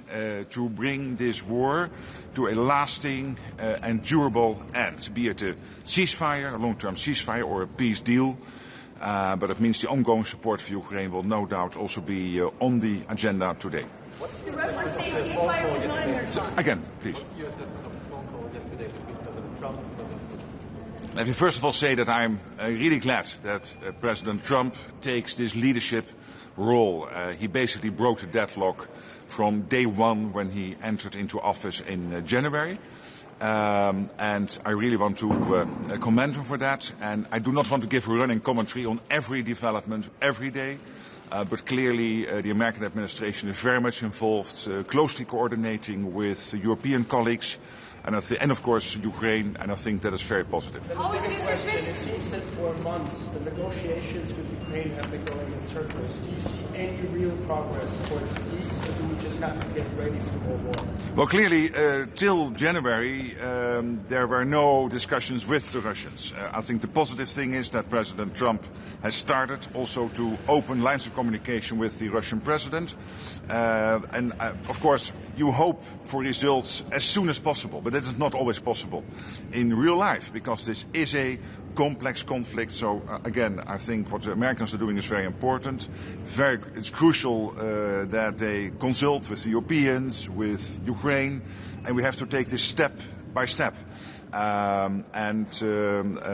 to bring this war to a lasting and durable end, be it a ceasefire, a long-term ceasefire, or a peace deal. But it means the ongoing support for Ukraine will no doubt also be on the agenda today. The Russians say ceasefire was not in their talks. Again, please. What's your assessment of the phone call yesterday between President Trump and President Putin? Let me first of all say that I'm really glad that President Trump takes this leadership role. He basically broke the deadlock from day one when he entered into office in January. And I really want to commend him for that. And I do not want to give a running commentary on every development every day. But clearly the American administration is very much involved, closely coordinating with European colleagues. And of course, Ukraine, and I think that is very positive. How is this question? It seems that for months the negotiations with Ukraine have been going in circles. Do you see any real progress towards peace, or do we just have to get ready for more war? Well, clearly, till January, there were no discussions with the Russians. I think the positive thing is that President Trump has started also to open lines of communication with the Russian president. And of course, you hope for results as soon as possible, but that is not always possible in real life because this is a complex conflict. So again, I think what the Americans are doing is very important. It's crucial that they consult with the Europeans, with Ukraine, and we have to take this step by step.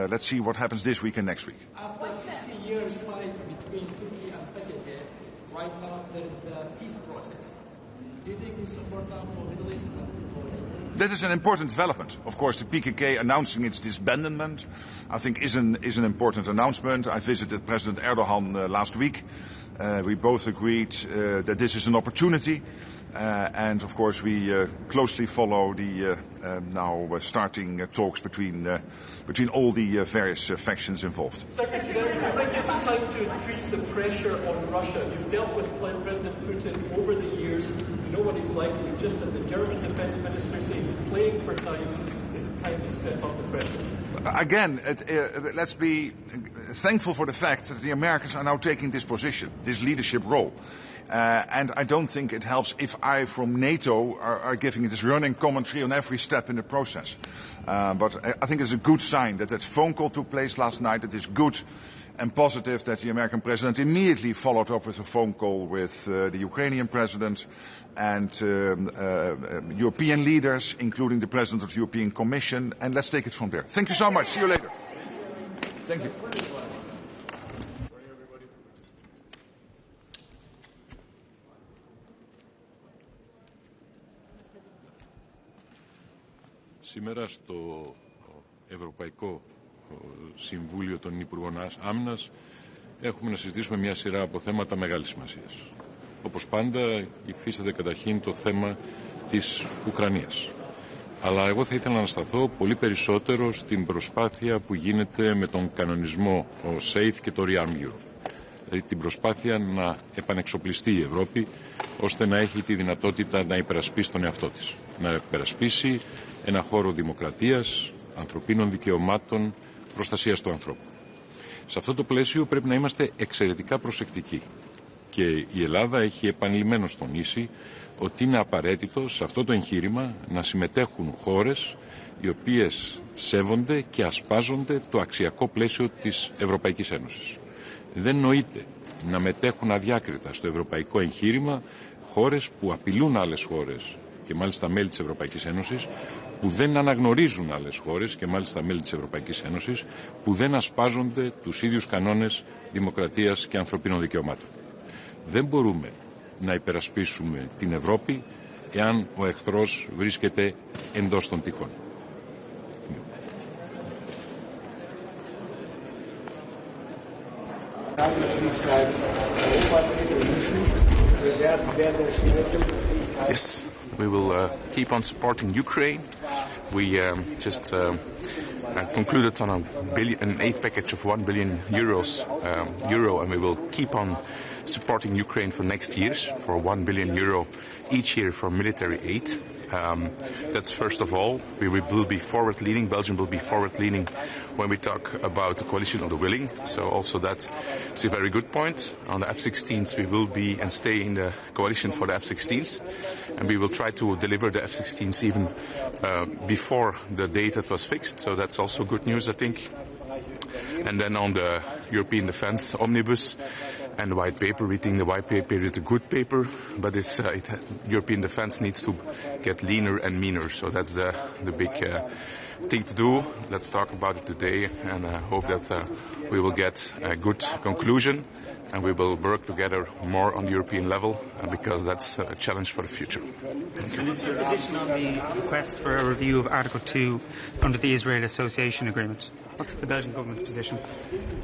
Let's see what happens this week and next week. After 50 years fight between Turkey and PKK, right now there is the peace process. Do you think it's important for Middle East? That is an important development. Of course, the PKK announcing its disbandment, I think, is an important announcement. I visited President Erdogan last week. We both agreed that this is an opportunity. And of course, we closely follow the now starting talks between all the various factions involved. Secretary, I think it's time to increase the pressure on Russia. You've dealt with President Putin over the years. You know what he's like. We just had the German defense minister say he's playing for time. Is it time to step up the pressure? Again, let's be thankful for the fact that the Americans are now taking this position, this leadership role. And I don't think it helps if I, from NATO, are giving this running commentary on every step in the process. But I think it's a good sign that phone call took place last night. It is good and positive that the American president immediately followed up with a phone call with the Ukrainian president and European leaders, including the president of the European Commission. And let's take it from there. Thank you so much. See you later. Thank you. Σήμερα στο Ευρωπαϊκό Συμβούλιο των Υπουργών Άμυνας έχουμε να συζητήσουμε μια σειρά από θέματα μεγάλης σημασίας. Όπως πάντα υφίσταται καταρχήν το θέμα της Ουκρανίας. Αλλά εγώ θα ήθελα να σταθώ πολύ περισσότερο στην προσπάθεια που γίνεται με τον κανονισμό SAFE και το Rearm Europe. Δηλαδή την προσπάθεια να επανεξοπλιστεί η Ευρώπη ώστε να έχει τη δυνατότητα να υπερασπίσει τον εαυτό της. Να υπερασπίσει ένα χώρο δημοκρατίας, ανθρωπίνων δικαιωμάτων, προστασίας του ανθρώπου. Σε αυτό το πλαίσιο πρέπει να είμαστε εξαιρετικά προσεκτικοί. Και η Ελλάδα έχει επανειλημμένως τονίσει ότι είναι απαραίτητο σε αυτό το εγχείρημα να συμμετέχουν χώρες οι οποίες σέβονται και ασπάζονται το αξιακό πλαίσιο της Ευρωπαϊκής Ένωσης. Δεν νοείται να μετέχουν αδιάκριτα στο ευρωπαϊκό εγχείρημα χώρες που απειλούν άλλες χώρες και μάλιστα μέλη της Ευρωπαϊκής Ένωσης, που δεν αναγνωρίζουν άλλες χώρες και μάλιστα μέλη της Ευρωπαϊκής Ένωσης, που δεν ασπάζονται τους ίδιους κανόνες δημοκρατίας και ανθρωπίνων δικαιωμάτων. Δεν μπορούμε να υπερασπίσουμε την Ευρώπη εάν ο εχθρός βρίσκεται εντός των τυχών. Yes, we will keep on supporting Ukraine. We just concluded on an aid package of 1 billion euro, and we will keep on supporting Ukraine for next years for 1 billion euro each year for military aid. That's first of all. We will be forward-leaning. Belgium will be forward-leaning when we talk about the coalition of the willing. So also that's a very good point. On the F-16s, we will be and stay in the coalition for the F-16s. And we will try to deliver the F-16s even before the date that was fixed. So that's also good news, I think. And then on the European Defence Omnibus, and the white paper. We think the white paper is a good paper, but European defense needs to get leaner and meaner. So that's the big thing to do. Let's talk about it today, and hope that we will get a good conclusion, and we will work together more on the European level, because that's a challenge for the future. And is your position on the request for a review of Article 2 under the Israel Association Agreement? What's the Belgian government's position?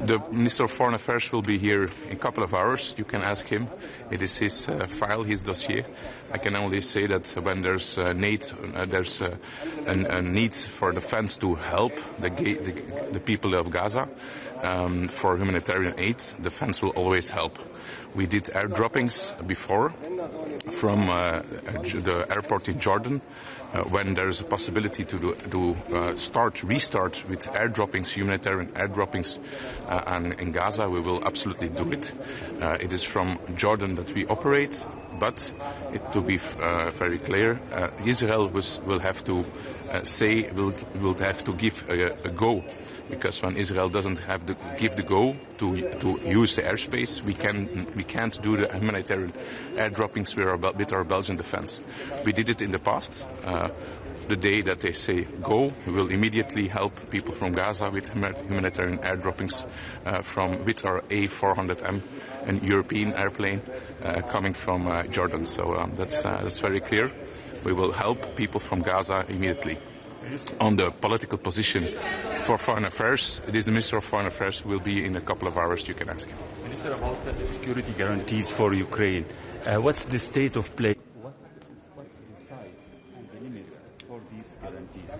The Minister of Foreign Affairs will be here in a couple of hours. You can ask him. It is his file, his dossier. I can only say that when there's a need for defense to help the people of Gaza, for humanitarian aid, defense will always help. We did air droppings before from the airport in Jordan. When there is a possibility to restart with air droppings, humanitarian air droppings in Gaza, we will absolutely do it. It is from Jordan that we operate, but to be very clear, Israel will have to will have to give a go. Because when Israel doesn't give the go to use the airspace, we can't do the humanitarian air droppings with our Belgian defense. We did it in the past. The day that they say go, we will immediately help people from Gaza with humanitarian air droppings with our A400M, an European airplane coming from Jordan. So that's very clear. We will help people from Gaza immediately. On the political position for Foreign Affairs, it is the Minister of Foreign Affairs who will be in a couple of hours. You can ask him. Minister, about the security guarantees for Ukraine, what's the state of play? What's the size and the limits for these guarantees?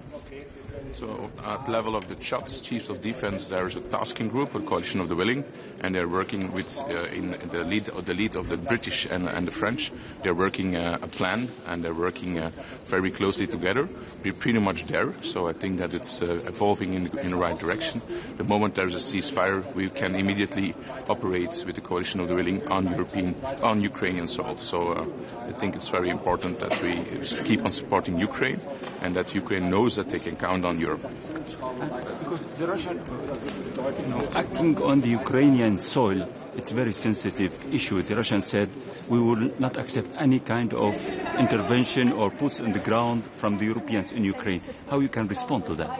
So at the level of the chiefs of defense, there is a tasking group, a coalition of the willing, and they're working with in the lead of the British and the French. They're working a plan, and they're working very closely together. We're pretty much there, so I think that it's evolving in the right direction. The moment there's a ceasefire, we can immediately operate with the coalition of the willing on Ukrainian soil. So I think it's very important that we keep on supporting Ukraine, and that Ukraine knows that they can count on Europe. Because the Russian, acting on the Ukrainian soil, it's a very sensitive issue. The Russians said we will not accept any kind of intervention or boots on the ground from the Europeans in Ukraine. How you can respond to that?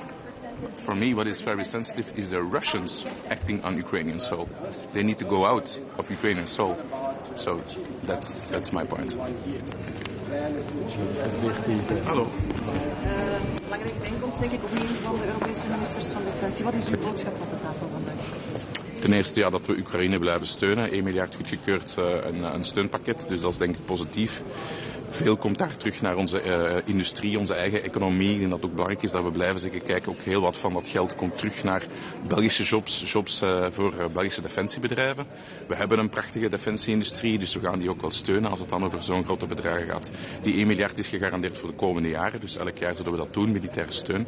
For me, what is very sensitive is the Russians acting on Ukrainian soil. They need to go out of Ukrainian soil. So that's my point. Hallo. Belangrijke bijeenkomst, denk ik, opnieuw van de Europese ministers van Defensie. Wat is uw boodschap op de tafel vandaag? Ten eerste dat we Oekraïne blijven steunen. 1 miljard goedgekeurd, een steunpakket, dus dat is denk ik positief. Veel komt daar terug naar onze industrie, onze eigen economie. En dat ook belangrijk is dat we blijven zeggen, kijken, ook heel wat van dat geld komt terug naar Belgische jobs voor Belgische defensiebedrijven. We hebben een prachtige defensieindustrie, dus we gaan die ook wel steunen als het dan over zo'n grote bedragen gaat. Die 1 miljard is gegarandeerd voor de komende jaren, dus elk jaar zullen we dat doen, militaire steun.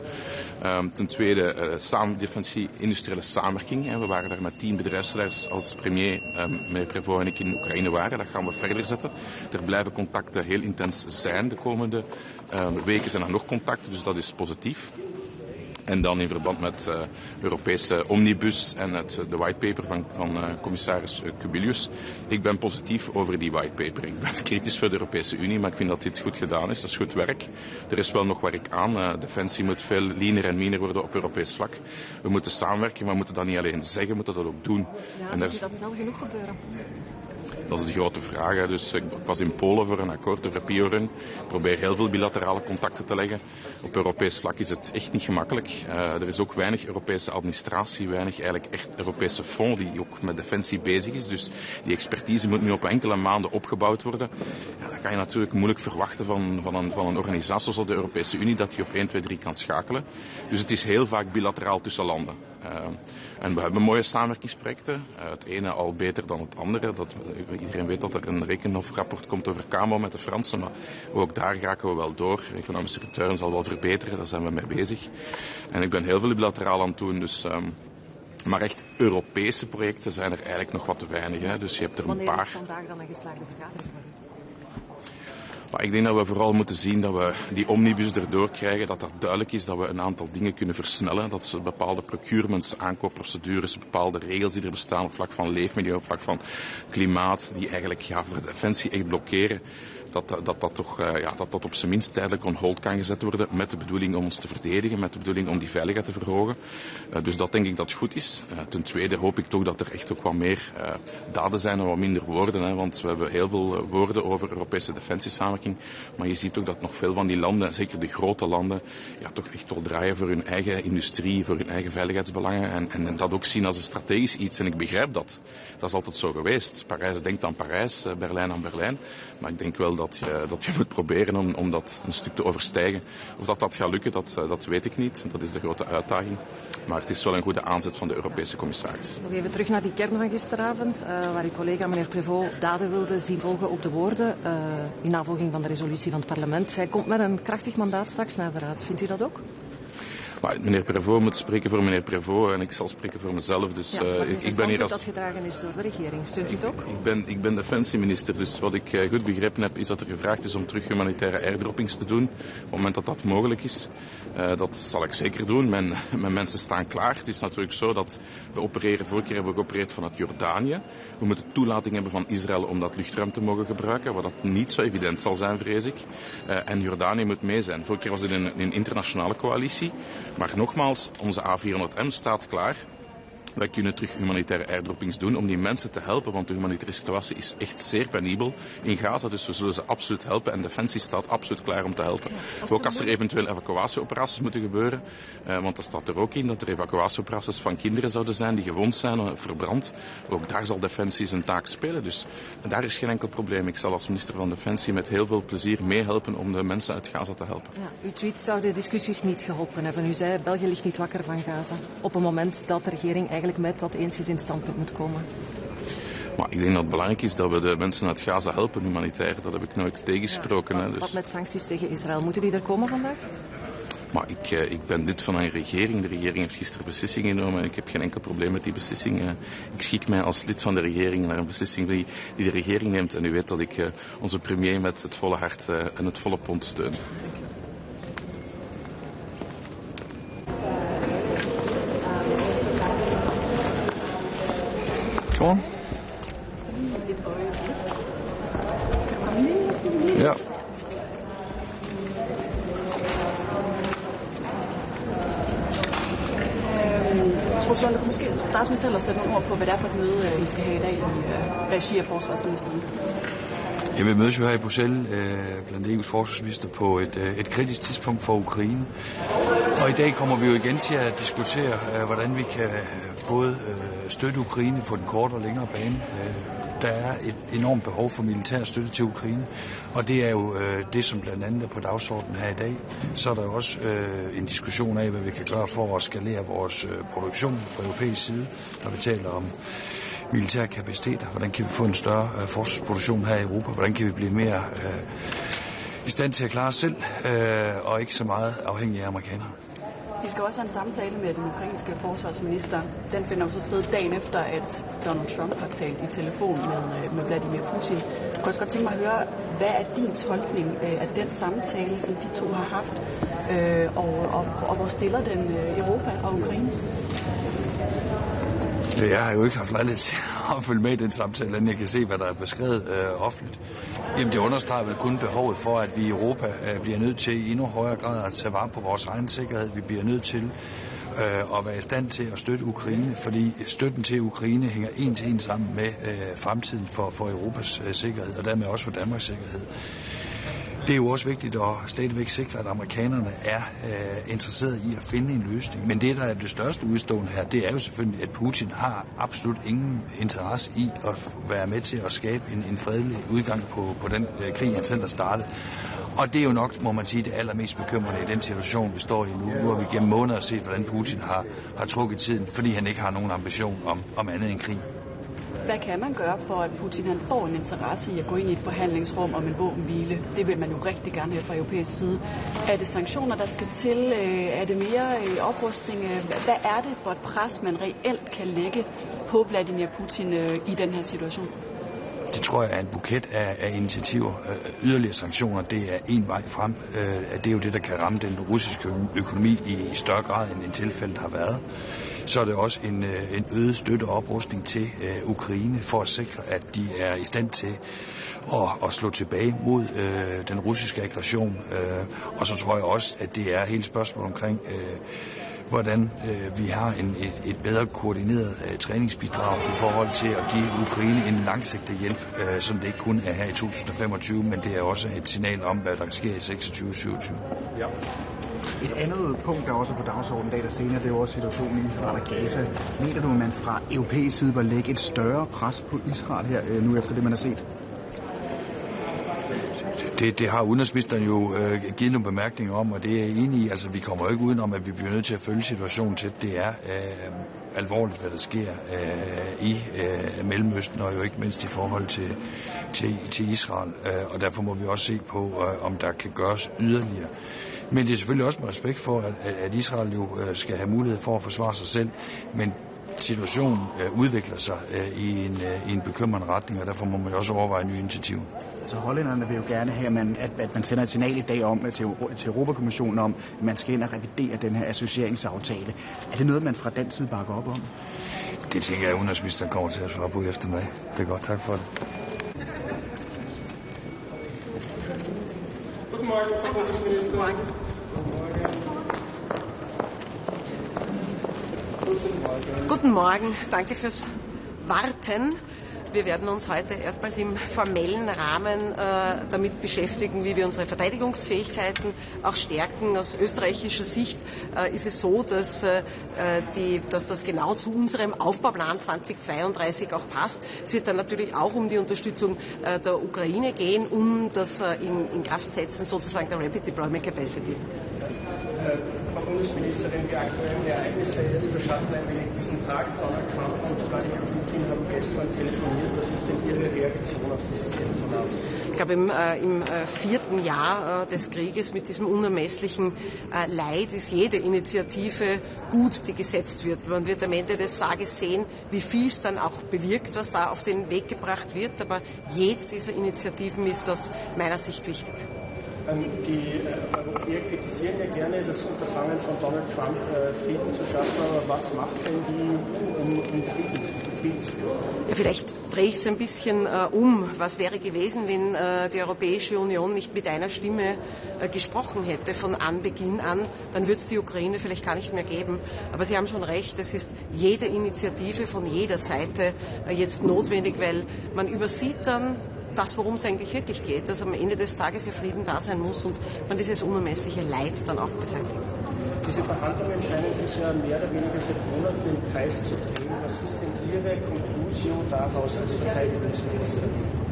Ten tweede, defensie-industriële samenwerking. En we waren daar met 10 bedrijfsleiders als premier, meneer Prévost en ik in Oekraïne waren. Dat gaan we verder zetten. Er blijven contacten heel intens zijn de komende weken, zijn er nog contacten, dus dat is positief. En dan in verband met Europese omnibus en de whitepaper van commissaris Kubilius. Ik ben positief over die whitepaper. Ik ben kritisch voor de Europese Unie, maar ik vind dat dit goed gedaan is. Dat is goed werk. Er is wel nog werk aan. Defensie moet veel leaner en meaner worden op Europees vlak. We moeten samenwerken, maar we moeten dat niet alleen zeggen, we moeten dat ook doen. Ja, ziet u dat snel genoeg gebeuren? Dat is de grote vraag. Dus ik was in Polen voor een akkoord over PIO-run. Ik probeer heel veel bilaterale contacten te leggen. Op Europees vlak is het echt niet gemakkelijk. Er is ook weinig Europese administratie, weinig eigenlijk echt Europese fonds die ook met defensie bezig is. Dus die expertise moet nu op enkele maanden opgebouwd worden. Ja, dat kan je natuurlijk moeilijk verwachten van een organisatie zoals de Europese Unie, dat die op 1, 2, 3 kan schakelen. Dus het is heel vaak bilateraal tussen landen. En we hebben mooie samenwerkingsprojecten. Het ene al beter dan het andere. Iedereen weet dat er een rekenhofrapport komt over Camo met de Fransen. Maar ook daar raken we wel door. De economische return zal wel verbeteren. Daar zijn we mee bezig. En ik ben heel veel bilateraal aan het doen. Dus, maar echt Europese projecten zijn er eigenlijk nog wat te weinig. Hè. Dus je hebt er een paar. Wanneer is vandaag dan een geslaagde vergadering voor u? Maar ik denk dat we vooral moeten zien dat we die omnibus erdoor krijgen, dat duidelijk is dat we een aantal dingen kunnen versnellen, dat ze bepaalde procurements, aankoopprocedures, bepaalde regels die er bestaan op vlak van leefmilieu, op vlak van klimaat, die eigenlijk voor de defensie echt blokkeren, dat op zijn minst tijdelijk on hold kan gezet worden met de bedoeling om ons te verdedigen, met de bedoeling om die veiligheid te verhogen. Dus dat denk ik dat goed is. Ten tweede hoop ik toch dat er echt ook wat meer daden zijn en wat minder woorden. Hè, want we hebben heel veel woorden over Europese defensiesamenwerking. Maar je ziet ook dat nog veel van die landen, zeker de grote landen, toch echt wel draaien voor hun eigen industrie, voor hun eigen veiligheidsbelangen. En dat ook zien als een strategisch iets. En ik begrijp dat. Dat is altijd zo geweest. Parijs denkt aan Parijs, Berlijn aan Berlijn. Maar ik denk wel dat je moet proberen om dat een stuk te overstijgen. Of dat gaat lukken, dat weet ik niet. Dat is de grote uitdaging. Maar het is wel een goede aanzet van de Europese commissaris. Nog even terug naar die kern van gisteravond, waar uw collega meneer Prévost daden wilde zien volgen op de woorden. In navolging van de resolutie van het parlement. Hij komt met een krachtig mandaat straks naar de Raad. Vindt u dat ook? Maar meneer Prévost moet spreken voor meneer Prévost en ik zal spreken voor mezelf. Dus ik ben hier als... dat gedragen is door de regering. Steunt u het ook? Ik ben defensieminister, dus wat ik goed begrepen heb is dat er gevraagd is om terug humanitaire airdroppings te doen. Op het moment dat dat mogelijk is. Dat zal ik zeker doen. Mijn mensen staan klaar. Het is natuurlijk zo dat we opereren, vorige keer hebben we geopereerd vanuit Jordanië. We moeten toelating hebben van Israël om dat luchtruim te mogen gebruiken, wat dat niet zo evident zal zijn, vrees ik. En Jordanië moet mee zijn. Vorige keer was het een internationale coalitie. Maar nogmaals, onze A400M staat klaar. Wij kunnen terug humanitaire airdroppings doen om die mensen te helpen, want de humanitaire situatie is echt zeer penibel in Gaza, dus we zullen ze absoluut helpen en Defensie staat absoluut klaar om te helpen. Ook als er eventueel evacuatieoperaties moeten gebeuren, want dat staat er ook in, dat er evacuatieoperaties van kinderen zouden zijn die gewond zijn, verbrand. Ook daar zal Defensie zijn taak spelen, dus daar is geen enkel probleem. Ik zal als minister van Defensie met heel veel plezier meehelpen om de mensen uit Gaza te helpen. Ja, uw tweet zou de discussies niet geholpen hebben. U zei, België ligt niet wakker van Gaza. Op een moment dat de regering eigenlijk met dat eensgezind standpunt moet komen. Maar ik denk dat het belangrijk is dat we de mensen uit Gaza helpen, humanitair. Dat heb ik nooit tegengesproken. Ja, wat met sancties tegen Israël, moeten die er komen vandaag? Maar ik ben lid van een regering. De regering heeft gisteren beslissing genomen en ik heb geen enkel probleem met die beslissing. Ik schik mij als lid van de regering naar een beslissing die de regering neemt. En u weet dat ik onze premier met het volle hart en het volle pond steun. Gewoon? Ja. Skal du måske starte med selv at sætte nogle ord på, hvad det er for et møde, I skal have i dag i regi af forsvarsministeren? Jeg vil mødes jo her i Bruxelles blandt EU's forsvarsminister på et kritisk tidspunkt for Ukraine. Og i dag kommer vi jo igen til at diskutere, hvordan vi kan både støtte Ukraine på den korte og længere bane. Der er et enormt behov for militær støtte til Ukraine, og det er jo det, som blandt andet er på dagsordenen her i dag. Så er der jo også en diskussion af, hvad vi kan gøre for at skalere vores produktion fra europæisk side, når vi taler om militære kapaciteter. Hvordan kan vi få en større forsvarsproduktion her i Europa? Hvordan kan vi blive mere i stand til at klare os selv, og ikke så meget afhængige af amerikanere? Vi skal også have en samtale med den ukrainske forsvarsminister. Den finder jo så sted dagen efter, at Donald Trump har talt i telefon med Vladimir Putin. Jeg kunne også godt tænke mig at høre, hvad er din tolkning af den samtale, som de to har haft, og hvor stiller den Europa og Ukraine? Jeg har jo ikke haft lejlighed til at følge med i den samtale, end jeg kan se, hvad der er beskrevet offentligt. Jamen det understreger vel kun behovet for, at vi i Europa bliver nødt til i endnu højere grad at tage vare på vores egen sikkerhed. Vi bliver nødt til at være i stand til at støtte Ukraine, fordi støtten til Ukraine hænger en til en sammen med fremtiden for Europas sikkerhed, og dermed også for Danmarks sikkerhed. Det er jo også vigtigt at stadigvæk sikre, at amerikanerne er interesseret i at finde en løsning. Men det, der er det største udstående her, det er jo selvfølgelig, at Putin har absolut ingen interesse i at være med til at skabe en fredelig udgang på den krig, han selv har startet. Og det er jo nok, må man sige, det allermest bekymrende i den situation, vi står i nu. Nu har vi gennem måneder set, hvordan Putin har trukket tiden, fordi han ikke har nogen ambition om andet end krig. Hvad kan man gøre for, at Putin han får en interesse i at gå ind i et forhandlingsrum om en våbenhvile? Det vil man jo rigtig gerne have fra europæisk side. Er det sanktioner, der skal til? Er det mere oprustning? Hvad er det for et pres, man reelt kan lægge på Vladimir Putin i den her situation? tror jeg er en buket af initiativer. Yderligere sanktioner, det er en vej frem. Det er jo det, der kan ramme den russiske økonomi i større grad, end tilfældet har været. Så er det også en øget støtte og oprustning til Ukraine for at sikre, at de er i stand til at slå tilbage mod den russiske aggression. Og så tror jeg også, at det er hele spørgsmålet omkring, hvordan vi har et bedre koordineret træningsbidrag i forhold til at give Ukraine en langsigtet hjælp, som det ikke kun er her i 2025, men det er også et signal om, hvad der sker i 26-27. Ja. Et andet punkt, der også er på dagsordenen dag der senere, det er jo også situationen i Israel og Gaza. Mener du, at man fra europæisk side bør lægge et større pres på Israel her nu efter det, man har set? Det har udenrigsministeren jo givet nogle bemærkninger om, og det er jeg enig i. Altså, vi kommer jo ikke udenom, at vi bliver nødt til at følge situationen til. Det er alvorligt, hvad der sker i Mellemøsten, og jo ikke mindst i forhold til Israel. Og derfor må vi også se på, om der kan gøres yderligere. Men det er selvfølgelig også med respekt for, at Israel jo skal have mulighed for at forsvare sig selv. Men situationen udvikler sig i en bekymrende retning, og derfor må man jo også overveje nye initiativer. Så hollænderne vil jo gerne have, at man sender et signal i dag om til Europakommissionen om, at man skal ind og revidere den her associeringsaftale. Er det noget, man fra den side bakker op om? Det tænker jeg, at udenrigsministeren kommer til at svare på eftermiddag. Det er godt. Tak for det. Guten Morgen, danke fürs Warten. Wir werden uns heute erstmals im formellen Rahmen damit beschäftigen, wie wir unsere Verteidigungsfähigkeiten auch stärken. Aus österreichischer Sicht ist es so, dass das genau zu unserem Aufbauplan 2032 auch passt. Es wird dann natürlich auch um die Unterstützung der Ukraine gehen, um das in Kraft setzen sozusagen der Rapid Deployment Capacity. Frau Bundesministerin, die aktuellen Ereignisse überschatten ein wenig diesen Tag. Donald Trump und Vladimir Putin haben gestern telefoniert. Was ist denn Ihre Reaktion auf dieses Telefonat? Ich glaube, im 4. Jahr des Krieges mit diesem unermesslichen Leid ist jede Initiative gut, die gesetzt wird. Man wird am Ende des Tages sehen, wie viel es dann auch bewirkt, was da auf den Weg gebracht wird. Aber jede dieser Initiativen ist aus meiner Sicht wichtig. Die Europäer kritisieren ja gerne das Unterfangen von Donald Trump, Frieden zu schaffen. Aber was macht denn die EU, um Frieden zu führen? Ja, vielleicht drehe ich es ein bisschen um. Was wäre gewesen, wenn die Europäische Union nicht mit einer Stimme gesprochen hätte von Anbeginn an? Dann würde es die Ukraine vielleicht gar nicht mehr geben. Aber Sie haben schon recht, es ist jede Initiative von jeder Seite jetzt notwendig, weil man übersieht dann das, worum es eigentlich wirklich geht, dass am Ende des Tages ja Frieden da sein muss und man dieses unermessliche Leid dann auch beseitigt. Diese Verhandlungen scheinen sich ja mehr oder weniger seit Monaten im Kreis zu drehen. Was ist denn Ihre Konklusion daraus als Verteidigungsministerin?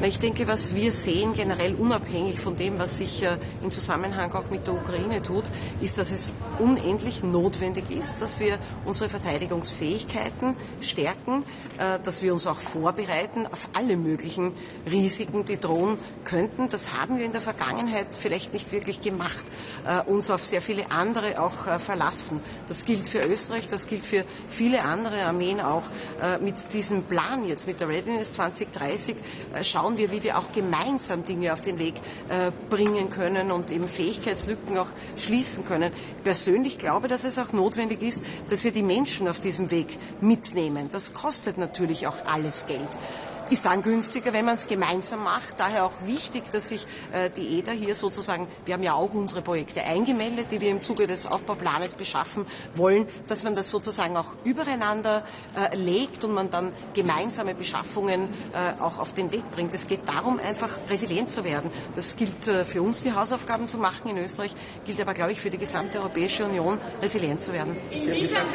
Ich denke, was wir sehen, generell unabhängig von dem, was sich im Zusammenhang auch mit der Ukraine tut, ist, dass es unendlich notwendig ist, dass wir unsere Verteidigungsfähigkeiten stärken, dass wir uns auch vorbereiten auf alle möglichen Risiken, die drohen könnten. Das haben wir in der Vergangenheit vielleicht nicht wirklich gemacht, uns auf sehr viele andere auch verlassen. Das gilt für Österreich, das gilt für viele andere Armeen auch. Mit diesem Plan jetzt, mit der Readiness 2030, schauen wir, wie wir auch gemeinsam Dinge auf den Weg bringen können und eben Fähigkeitslücken auch schließen können. Ich persönlich glaube, dass es auch notwendig ist, dass wir die Menschen auf diesem Weg mitnehmen. Das kostet natürlich auch alles Geld. Ist dann günstiger, wenn man es gemeinsam macht. Daher auch wichtig, dass sich die EDA hier sozusagen, wir haben ja auch unsere Projekte eingemeldet, die wir im Zuge des Aufbauplanes beschaffen wollen, dass man das sozusagen auch übereinander legt und man dann gemeinsame Beschaffungen auch auf den Weg bringt. Es geht darum, einfach resilient zu werden. Das gilt für uns, die Hausaufgaben zu machen in Österreich, gilt aber, glaube ich, für die gesamte Europäische Union, resilient zu werden. Sie haben gesagt,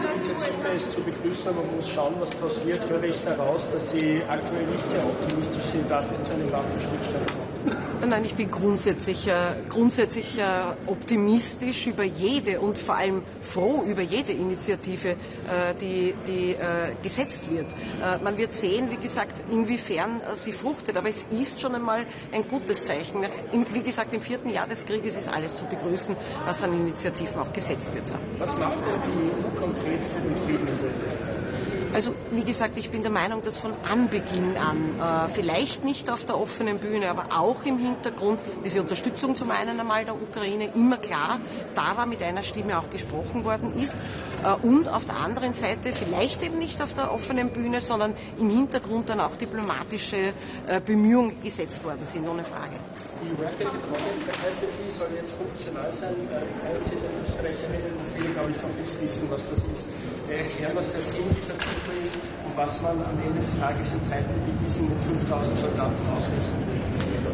jede Initiative ist zu begrüßen, aber man muss schauen, was daraus wird. Höre ich daraus, dass Sie aktuell nicht sehr optimistisch sind, dass es zu einem Waffenstillstand kommt? Nein, ich bin grundsätzlich optimistisch über jede und vor allem froh über jede Initiative, die gesetzt wird. Man wird sehen, wie gesagt, inwiefern sie fruchtet. Aber es ist schon einmal ein gutes Zeichen. Wie gesagt, im 4. Jahr des Krieges ist alles zu begrüßen, was an Initiativen auch gesetzt wird. Was macht denn die EU konkret für den Frieden in der Welt? Also wie gesagt, ich bin der Meinung, dass von Anbeginn an, vielleicht nicht auf der offenen Bühne, aber auch im Hintergrund, diese Unterstützung zum einen einmal der Ukraine immer klar da war, mit einer Stimme auch gesprochen worden ist. Und auf der anderen Seite vielleicht eben nicht auf der offenen Bühne, sondern im Hintergrund dann auch diplomatische Bemühungen gesetzt worden sind, ohne Frage. Die Rapid Deployment Capacity soll jetzt funktional sein. Keiner der Österreicherinnen und viele, glaube ich, noch nicht wissen, was das ist. Erklären, was der Sinn dieser Truppe ist und was man am Ende des Tages in Zeiten wie diesen mit 5000 Soldaten ausrüsten will.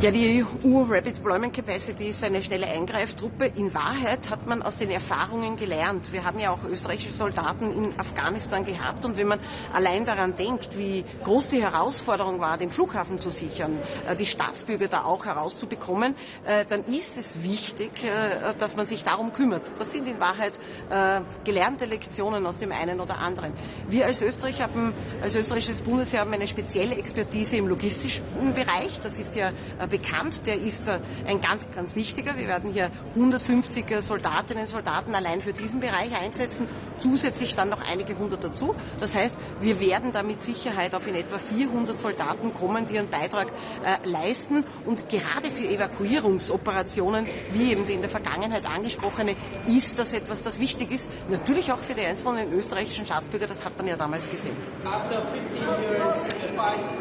Ja, die EU Rapid Deployment Capacity ist eine schnelle Eingreiftruppe. In Wahrheit hat man aus den Erfahrungen gelernt. Wir haben ja auch österreichische Soldaten in Afghanistan gehabt und wenn man allein daran denkt, wie groß die Herausforderung war, den Flughafen zu sichern, die Staatsbürger da auch herauszubekommen, dann ist es wichtig, dass man sich darum kümmert. Das sind in Wahrheit gelernte Lektionen aus dem einen oder anderen. Wir als Österreich als österreichisches Bundesheer haben eine spezielle Expertise im logistischen Bereich. Das ist ja bekannt, der ist ein ganz, ganz wichtiger. Wir werden hier 150 Soldatinnen und Soldaten allein für diesen Bereich einsetzen, zusätzlich dann noch einige hundert dazu. Das heißt, wir werden da mit Sicherheit auf in etwa 400 Soldaten kommen, die ihren Beitrag leisten. Und gerade für Evakuierungsoperationen, wie eben die in der Vergangenheit angesprochene, ist das etwas, das wichtig ist. Natürlich auch für die einzelnen österreichischen Staatsbürger, das hat man ja damals gesehen.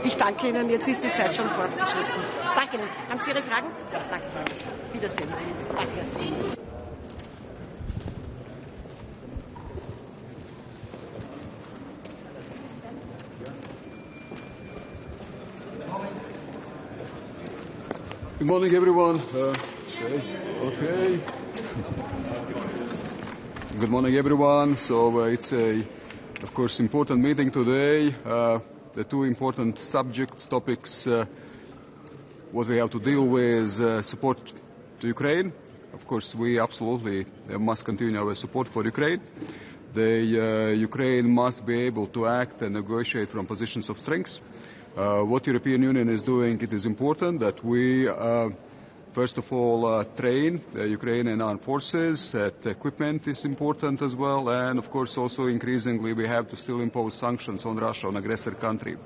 Ich danke Ihnen, jetzt ist die Zeit schon fortgeschritten. Danke Ihnen. Haben Sie Ihre Fragen? Ja, danke. Wiedersehen. Danke. Good morning, everyone. Okay. Good morning, everyone. So it's of course, important meeting today. The two important topics. What we have to deal with support to Ukraine. Of course, we absolutely must continue our support for Ukraine. Ukraine must be able to act and negotiate from positions of strength. What European Union is doing, it is important that we, first of all, train the Ukrainian armed forces, that equipment is important as well, and of course also increasingly we have to still impose sanctions on Russia, on aggressor country.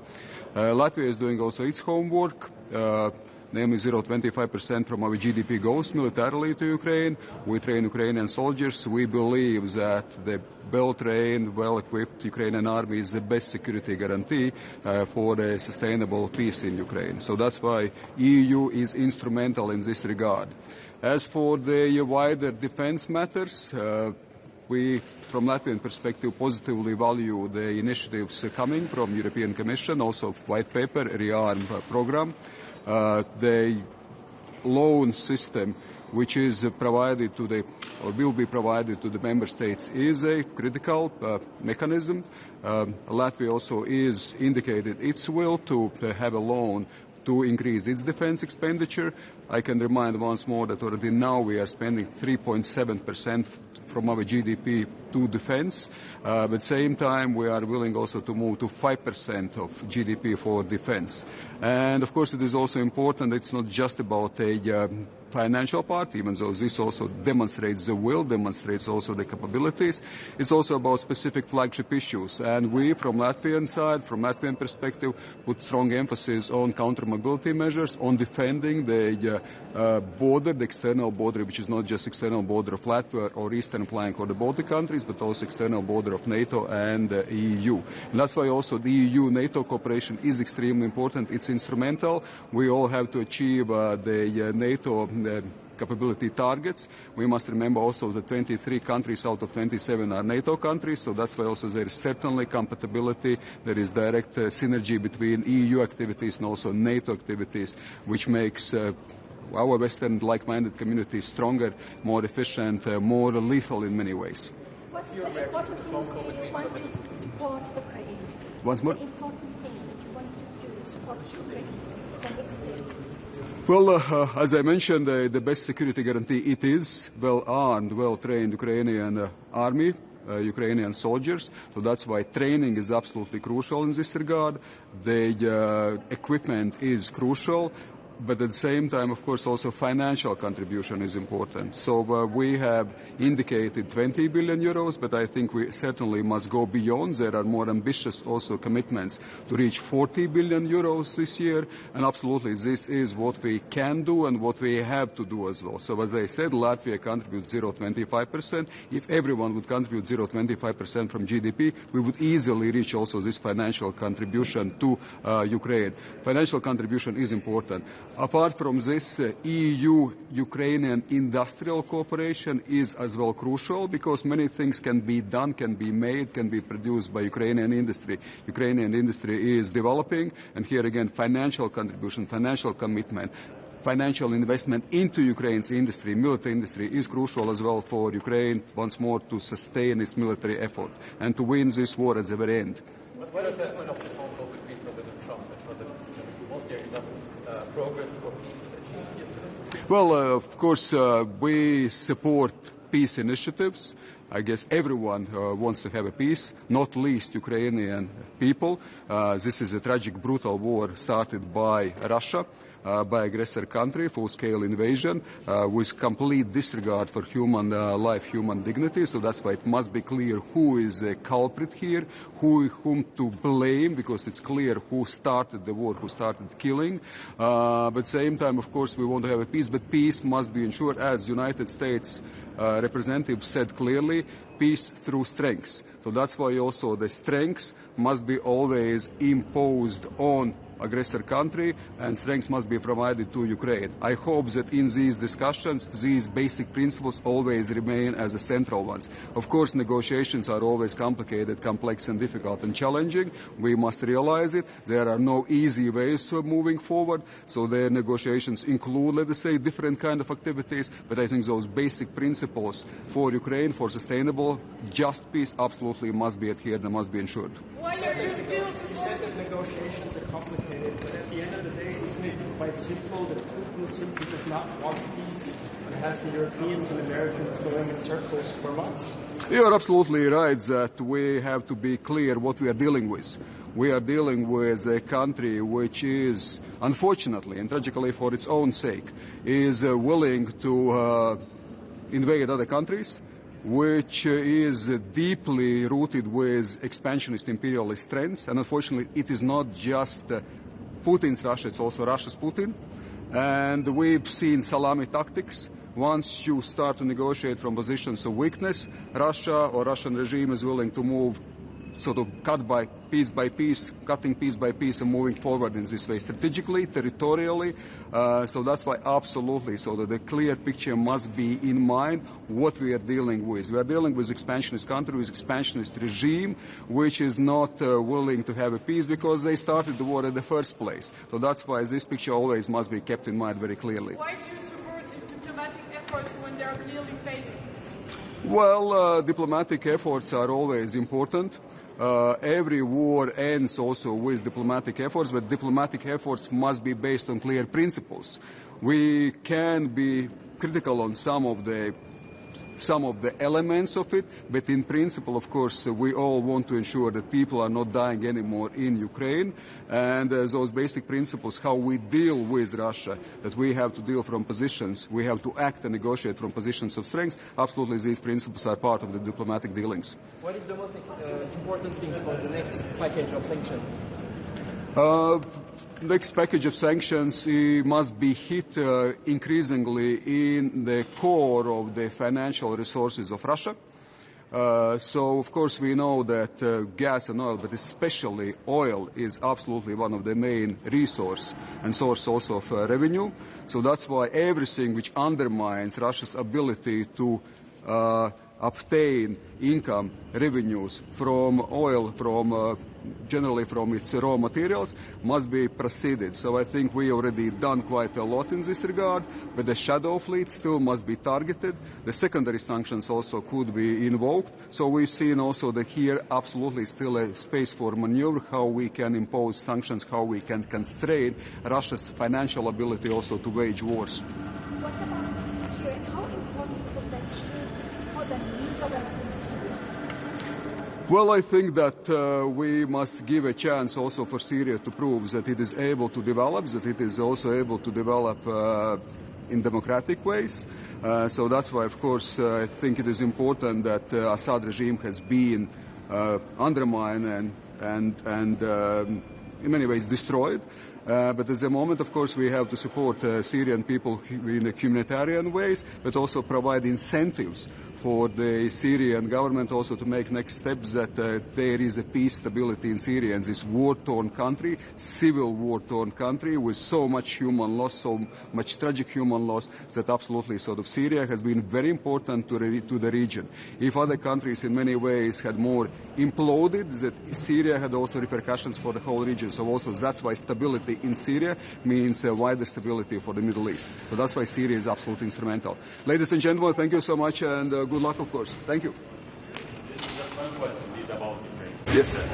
Latvia is doing also its homework. Namely 0.25% from our GDP goes militarily to Ukraine. We train Ukrainian soldiers. We believe that the well-trained, well-equipped Ukrainian army is the best security guarantee for a sustainable peace in Ukraine. So that's why EU is instrumental in this regard. As for the wider defense matters, we, from Latvian perspective, positively value the initiatives coming from European Commission, also white paper, REARM program. The loan system which is provided to the, or will be provided to the member states, is a critical mechanism. Latvia also is indicated its will to have a loan to increase its defense expenditure. I can remind once more that already now we are spending 3.7% from our GDP to defense. At the same time, we are willing also to move to 5% of GDP for defense. And of course, it is also important, it's not just about a financial part, even though this also demonstrates the will, demonstrates also the capabilities. It's also about specific flagship issues. And we, from Latvian side, from Latvian perspective, put strong emphasis on counter-mobility measures, on defending the border, the external border, which is not just external border of Latvia or eastern flank or the Baltic countries, but also external border of NATO and EU. And that's why also the EU-NATO cooperation is extremely important. It's instrumental. We all have to achieve the NATO capability targets. We must remember also that 23 countries out of 27 are NATO countries, so that's why also there is certainly compatibility. There is direct synergy between EU activities and also NATO activities, which makes our Western like-minded community stronger, more efficient, more lethal in many ways. What's the important things you want to support Ukraine? Once more? The important thing that you want to do to support Ukraine the next day? Well, as I mentioned, the best security guarantee, it is well-armed, well-trained Ukrainian army, Ukrainian soldiers. So that's why training is absolutely crucial in this regard. The equipment is crucial. But at the same time, of course, also financial contribution is important. So we have indicated 20 billion euros, but I think we certainly must go beyond. There are more ambitious also commitments to reach 40 billion euros this year. And absolutely, this is what we can do and what we have to do as well. So as I said, Latvia contributes 0.25%. If everyone would contribute 0.25% from GDP, we would easily reach also this financial contribution to Ukraine. Financial contribution is important. Apart from this, EU-Ukrainian industrial cooperation is as well crucial because many things can be done, can be made, can be produced by Ukrainian industry. Ukrainian industry is developing, and here again, financial contribution, financial commitment, financial investment into Ukraine's industry, military industry, is crucial as well for Ukraine, once more, to sustain its military effort and to win this war at the very end. What assessment of the phone call between President Trump and President Putin? Was there enough progress for peace achieved yesterday? Well, of course, we support peace initiatives. I guess everyone wants to have a peace, not least Ukrainian people. This is a tragic, brutal war started by Russia, by aggressor country, full-scale invasion, with complete disregard for human life, human dignity. So that's why it must be clear who is a culprit here, whom to blame, because it's clear who started the war, who started killing. But at the same time, of course, we want to have a peace, but peace must be ensured, as United States representative said clearly, peace through strengths. So that's why also the strengths must be always imposed on aggressor country, and strengths must be provided to Ukraine. I hope that in these discussions, these basic principles always remain as the central ones. Of course, negotiations are always complicated, complex, and difficult and challenging. We must realize it. There are no easy ways of moving forward, so the negotiations include, let us say, different kind of activities, but I think those basic principles for Ukraine, for sustainable, just peace, absolutely must be adhered and must be ensured. Why are you still supporting? You said that negotiations are complicated, but at the end of the day, isn't it quite simple that Putin simply does not want peace and has the Europeans and Americans going in circles for months? You are absolutely right that we have to be clear what we are dealing with. We are dealing with a country which is, unfortunately and tragically for its own sake, is willing to invade other countries, which is deeply rooted with expansionist imperialist trends. And unfortunately, it is not just Putin's Russia, it's also Russia's Putin. And we've seen salami tactics. Once you start to negotiate from positions of weakness, Russia or Russian regime is willing to move sort of by piece, cutting piece by piece and moving forward in this way, strategically, territorially. So that's why absolutely, so that the clear picture must be in mind what we are dealing with. We are dealing with expansionist country, with expansionist regime, which is not willing to have a peace because they started the war in the first place. So that's why this picture always must be kept in mind very clearly. Why do you support diplomatic efforts when they are clearly failing? Well, diplomatic efforts are always important. Every war ends also with diplomatic efforts, but diplomatic efforts must be based on clear principles. We can be critical on some of the elements of it, but in principle, of course, we all want to ensure that people are not dying anymore in Ukraine. And those basic principles, how we deal with Russia, that we have to deal from positions, we have to act and negotiate from positions of strength, absolutely these principles are part of the diplomatic dealings. What is the most important things for the next package of sanctions? Next package of sanctions must be hit increasingly in the core of the financial resources of Russia. So, of course, we know that gas and oil, but especially oil, is absolutely one of the main resource and source also of revenue. So that's why everything which undermines Russia's ability to obtain income, revenues from oil, from generally from its raw materials, must be preceded. So I think we already done quite a lot in this regard, but the shadow fleet still must be targeted. The secondary sanctions also could be invoked. So we've seen also that here absolutely still a space for maneuver, how we can impose sanctions, how we can constrain Russia's financial ability also to wage wars. What about Syria? How important is it that Syria is not a new government in Syria? Well, I think that we must give a chance also for Syria to prove that it is able to develop, that it is also able to develop in democratic ways. So that's why, of course, I think it is important that Assad regime has been undermined and in many ways destroyed. But at the moment, of course, we have to support Syrian people in humanitarian ways, but also provide incentives for the Syrian government also to make next steps that there is a peace, stability in Syria and this war-torn country, civil war-torn country with so much human loss, so much tragic human loss that absolutely sort of Syria has been very important to the region. If other countries in many ways had more imploded, that Syria had also repercussions for the whole region. So also that's why stability in Syria means wider stability for the Middle East. So that's why Syria is absolutely instrumental. Ladies and gentlemen, thank you so much and good luck, of course. Thank you. Just one question about Ukraine. Yes.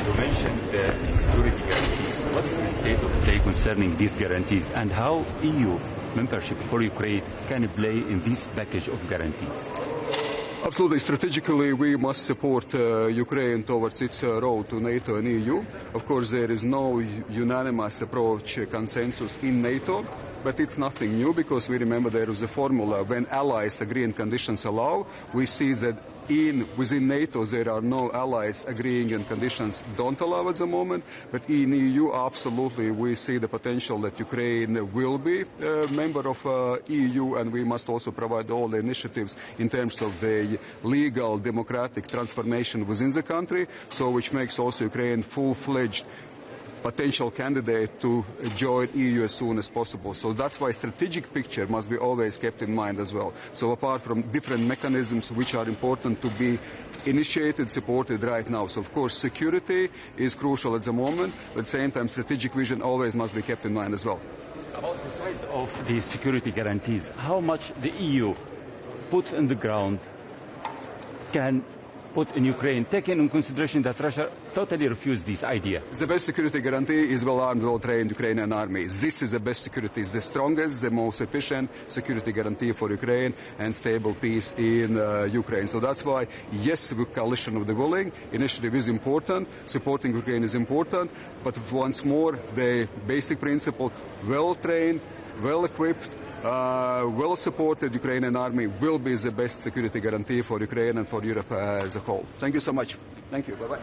You mentioned the security guarantees. What's the state of play concerning these guarantees and how EU membership for Ukraine can play in this package of guarantees? Absolutely. Strategically, we must support Ukraine towards its road to NATO and EU. Of course, there is no unanimous approach consensus in NATO, but it's nothing new because we remember there is a formula when allies agree and conditions allow. We see that within NATO there are no allies agreeing and conditions don't allow at the moment, but in EU absolutely we see the potential that Ukraine will be a member of EU, and we must also provide all the initiatives in terms of the legal democratic transformation within the country, so which makes also Ukraine full-fledged potential candidate to join EU as soon as possible. So that's why strategic picture must be always kept in mind as well. So apart from different mechanisms which are important to be initiated, supported right now. So of course security is crucial at the moment, but at the same time strategic vision always must be kept in mind as well. About the size of the security guarantees, how much the EU puts on the ground can put in Ukraine, taking in consideration that Russia totally refused this idea? The best security guarantee is well-armed, well-trained Ukrainian army. This is the best security, the strongest, the most efficient security guarantee for Ukraine and stable peace in Ukraine. So that's why, yes, the coalition of the willing initiative is important, supporting Ukraine is important, but once more, the basic principle, well-trained, well-equipped, well-supported Ukrainian army will be the best security guarantee for Ukraine and for Europe as a whole. Thank you so much. Thank you. Bye-bye.